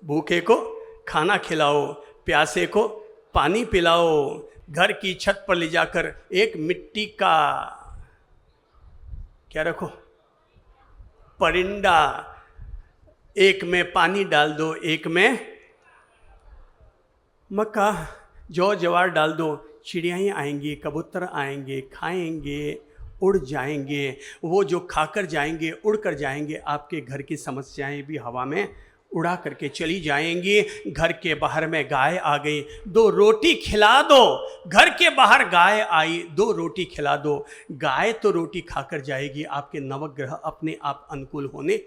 A: भूखे को खाना खिलाओ, प्यासे को पानी पिलाओ, घर की छत पर ले जाकर एक मिट्टी का क्या रखो, परिंदा, एक में पानी डाल दो, एक में मक्का जौ जवार डाल दो, चिड़ियाएँ आएंगी, कबूतर आएंगे, खाएंगे, उड़ जाएंगे। वो जो खाकर जाएंगे, उड़ कर जाएंगे, आपके घर की समस्याएं भी हवा में उड़ा करके चली जाएंगी। घर के बाहर में गाय आ गई, 2 रोटी खिला दो। घर के बाहर गाय आई, 2 रोटी खिला दो। गाय तो रोटी खाकर जाएगी, आपके नवग्रह अपने आप अनुकूल होने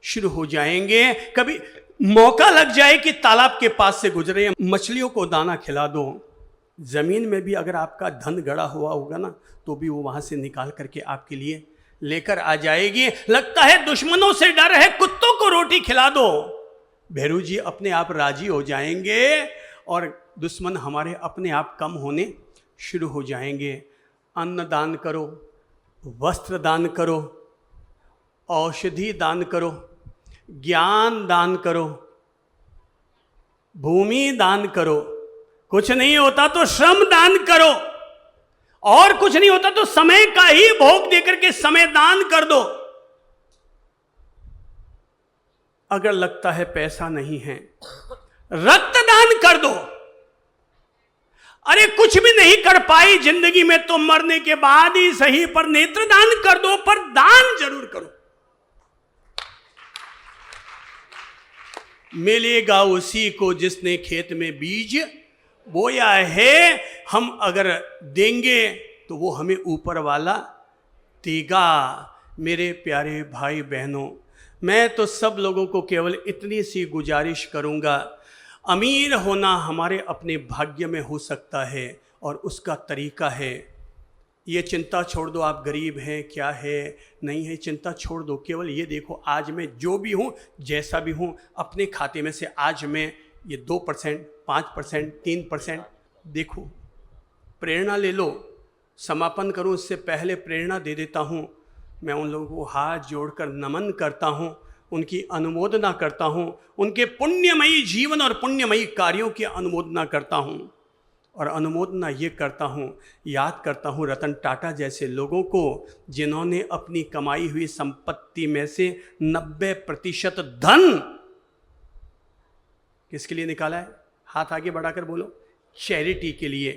A: शुरू हो जाएंगे। कभी मौका लग जाए कि तालाब के पास से गुजरे, मछलियों को दाना खिला दो। जमीन में भी अगर आपका धन गड़ा हुआ होगा ना, तो भी वो वहां से निकाल करके आपके लिए लेकर आ जाएगी। लगता है दुश्मनों से डर है, कुत्तों को रोटी खिला दो, भैरू जी अपने आप राजी हो जाएंगे और दुश्मन हमारे अपने आप कम होने शुरू हो जाएंगे। अन्न दान करो, वस्त्र दान करो, औषधि दान करो, ज्ञान दान करो, भूमि दान करो। कुछ नहीं होता तो श्रम दान करो, और कुछ नहीं होता तो समय का ही भोग देकर के समय दान कर दो। अगर लगता है पैसा नहीं है, रक्त दान कर दो। अरे कुछ भी नहीं कर पाई जिंदगी में तो मरने के बाद ही सही, पर नेत्र दान कर दो, पर दान जरूर करो। मिलेगा उसी को जिसने खेत में बीज बोया है। हम अगर देंगे तो वो हमें ऊपर वाला देगा। मेरे प्यारे भाई बहनों, मैं तो सब लोगों को केवल इतनी सी गुजारिश करूंगा, अमीर होना हमारे अपने भाग्य में हो सकता है और उसका तरीका है। ये चिंता छोड़ दो आप गरीब हैं, क्या है नहीं है, चिंता छोड़ दो। केवल ये देखो, आज मैं जो भी हूँ, जैसा भी हूँ, अपने खाते में से आज मैं ये 2%, 5%, 3% देखो, प्रेरणा ले लो। समापन करूं उससे पहले प्रेरणा दे देता हूं। मैं उन लोगों को हाथ जोड़कर नमन करता हूं, उनकी अनुमोदना करता हूं, उनके पुण्यमयी जीवन और पुण्यमयी कार्यों की अनुमोदना करता हूं। और अनुमोदना ये करता हूं, याद करता हूं रतन टाटा जैसे लोगों को, जिन्होंने अपनी कमाई हुई संपत्ति में से 90% धन किसके लिए निकाला है? हाथ आगे बढ़ाकर बोलो। चैरिटी के लिए,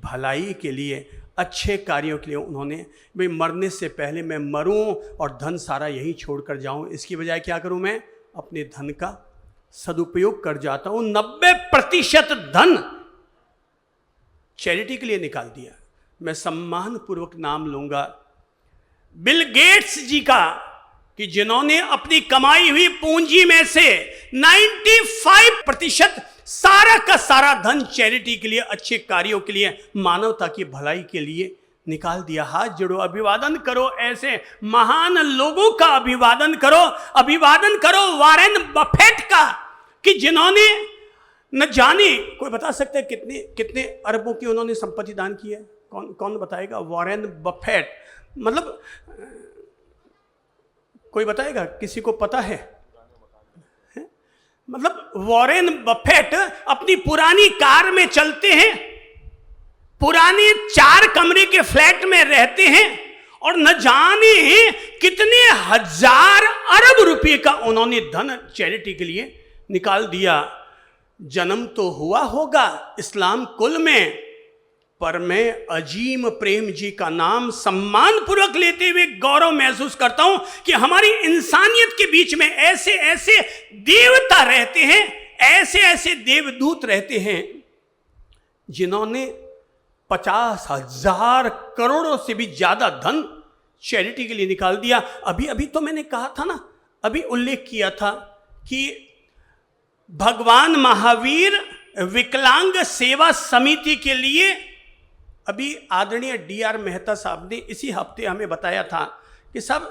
A: भलाई के लिए, अच्छे कार्यों के लिए उन्होंने। भाई मरने से पहले मैं मरूं और धन सारा यहीं छोड़कर जाऊं, इसकी बजाय क्या करूं? मैं अपने धन का सदुपयोग कर जाता हूं। 90% धन चैरिटी के लिए निकाल दिया। मैं सम्मानपूर्वक नाम लूंगा बिल गेट्स जी का, कि जिन्होंने अपनी कमाई हुई पूंजी में से 95% सारा का सारा धन चैरिटी के लिए, अच्छे कार्यों के लिए, मानवता की भलाई के लिए निकाल दिया। हाथ जोड़ो, अभिवादन करो, ऐसे महान लोगों का अभिवादन करो। अभिवादन करो वॉरेन बफेट का, कि जिन्होंने न जाने, कोई बता सकते हैं कितने कितने अरबों की उन्होंने संपत्ति दान की है? कौन बताएगा? वॉरेन बफेट, मतलब कोई बताएगा? किसी को पता है? मतलब वॉरेन बफेट अपनी पुरानी कार में चलते हैं, पुराने 4 कमरे के फ्लैट में रहते हैं और न जाने कितने हजार अरब रुपए का उन्होंने धन चैरिटी के लिए निकाल दिया। जन्म तो हुआ होगा इस्लाम कुल में, पर मैं अजीम प्रेम जी का नाम सम्मान पूर्वक लेते हुए गौरव महसूस करता हूं कि हमारी इंसानियत के बीच में ऐसे ऐसे देवता रहते हैं, ऐसे ऐसे देवदूत रहते हैं जिन्होंने 50,000 करोड़ों से भी ज्यादा धन चैरिटी के लिए निकाल दिया। अभी तो मैंने कहा था ना, अभी उल्लेख किया था कि भगवान महावीर विकलांग सेवा समिति के लिए अभी आदरणीय DR मेहता साहब ने इसी हफ्ते हमें बताया था कि साहब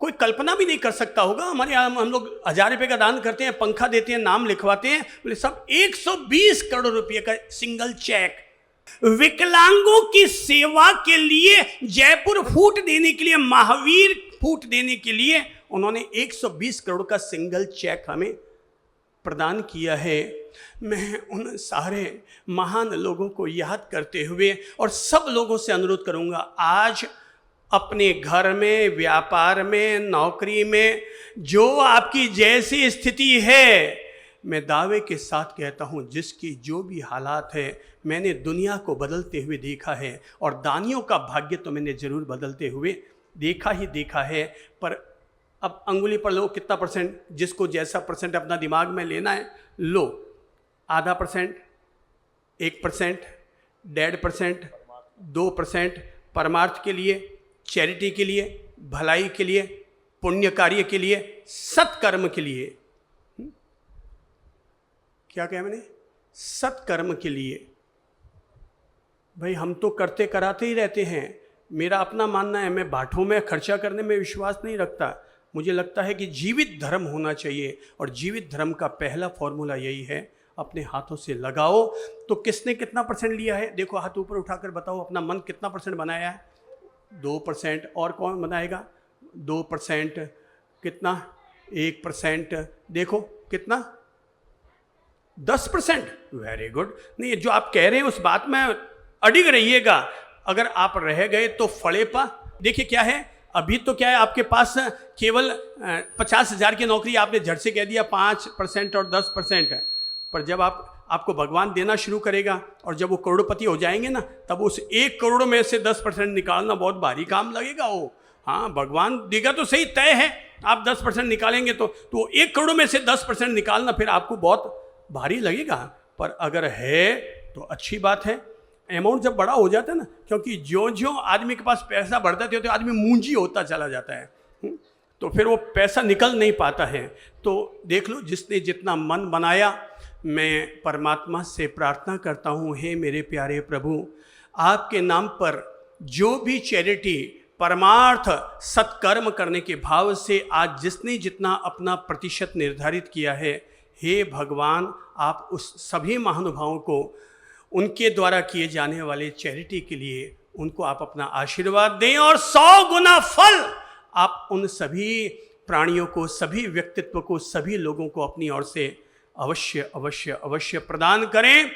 A: कोई कल्पना भी नहीं कर सकता होगा, हमारे यहाँ हम लोग 1000 रुपये का दान करते हैं, पंखा देते हैं, नाम लिखवाते हैं, बोले सब 120 करोड़ रुपये का सिंगल चेक विकलांगों की सेवा के लिए, जयपुर फूट देने के लिए, महावीर फूट देने के लिए उन्होंने 120 करोड़ का सिंगल चेक हमें प्रदान किया है। मैं उन सारे महान लोगों को याद करते हुए और सब लोगों से अनुरोध करूंगा, आज अपने घर में, व्यापार में, नौकरी में, जो आपकी जैसी स्थिति है, मैं दावे के साथ कहता हूं जिसकी जो भी हालात है, मैंने दुनिया को बदलते हुए देखा है और दानियों का भाग्य तो मैंने जरूर बदलते हुए देखा है। पर अब अंगुली पर लो कितना परसेंट, जिसको जैसा परसेंट अपना दिमाग में लेना है लो, 0.5%, 1%, 1.5%, 2% परमार्थ के लिए, चैरिटी के लिए, भलाई के लिए, पुण्य कार्य के लिए, सत्कर्म के लिए। क्या कहा मैंने? सत्कर्म के लिए। भाई हम तो करते कराते ही रहते हैं। मेरा अपना मानना है, मैं बाठों में खर्चा करने में विश्वास नहीं रखता। मुझे लगता है कि जीवित धर्म होना चाहिए और जीवित धर्म का पहला फॉर्मूला यही है, अपने हाथों से लगाओ। तो किसने कितना परसेंट लिया है? देखो हाथ ऊपर उठाकर बताओ, अपना मन कितना परसेंट बनाया है? 2%। और कौन बनाएगा? 2%। कितना? 1%। देखो कितना? 10%। Very good. नहीं, जो आप कह रहे हैं उस बात में अडिग रहिएगा। अगर आप रह गए तो फड़ेपा। देखिए क्या है, अभी तो क्या है, आपके पास केवल 50,000 की नौकरी, आपने झट से कह दिया 5% और 10% है। पर जब आपको भगवान देना शुरू करेगा और जब वो करोड़पति हो जाएंगे ना, तब उस 1 करोड़ में से 10% निकालना बहुत भारी काम लगेगा। वो हाँ, भगवान देगा तो सही, तय है। आप 10% निकालेंगे तो 1 करोड़ में से 10% निकालना फिर आपको बहुत भारी लगेगा। पर अगर है तो अच्छी बात है। अमाउंट जब बड़ा हो जाता है ना, क्योंकि जो आदमी के पास पैसा बढ़ता है तो आदमी मूंजी होता चला जाता है, तो फिर वो पैसा निकल नहीं पाता है। तो देख लो, जिसने जितना मन बनाया। मैं परमात्मा से प्रार्थना करता हूँ, हे मेरे प्यारे प्रभु, आपके नाम पर जो भी चैरिटी, परमार्थ, सत्कर्म करने के भाव से आज जिसने जितना अपना प्रतिशत निर्धारित किया है, हे भगवान, आप उस सभी महानुभावों को उनके द्वारा किए जाने वाले चैरिटी के लिए उनको आप अपना आशीर्वाद दें और 100 गुना फल आप उन सभी प्राणियों को, सभी व्यक्तित्व को, सभी लोगों को अपनी ओर से अवश्य अवश्य अवश्य प्रदान करें।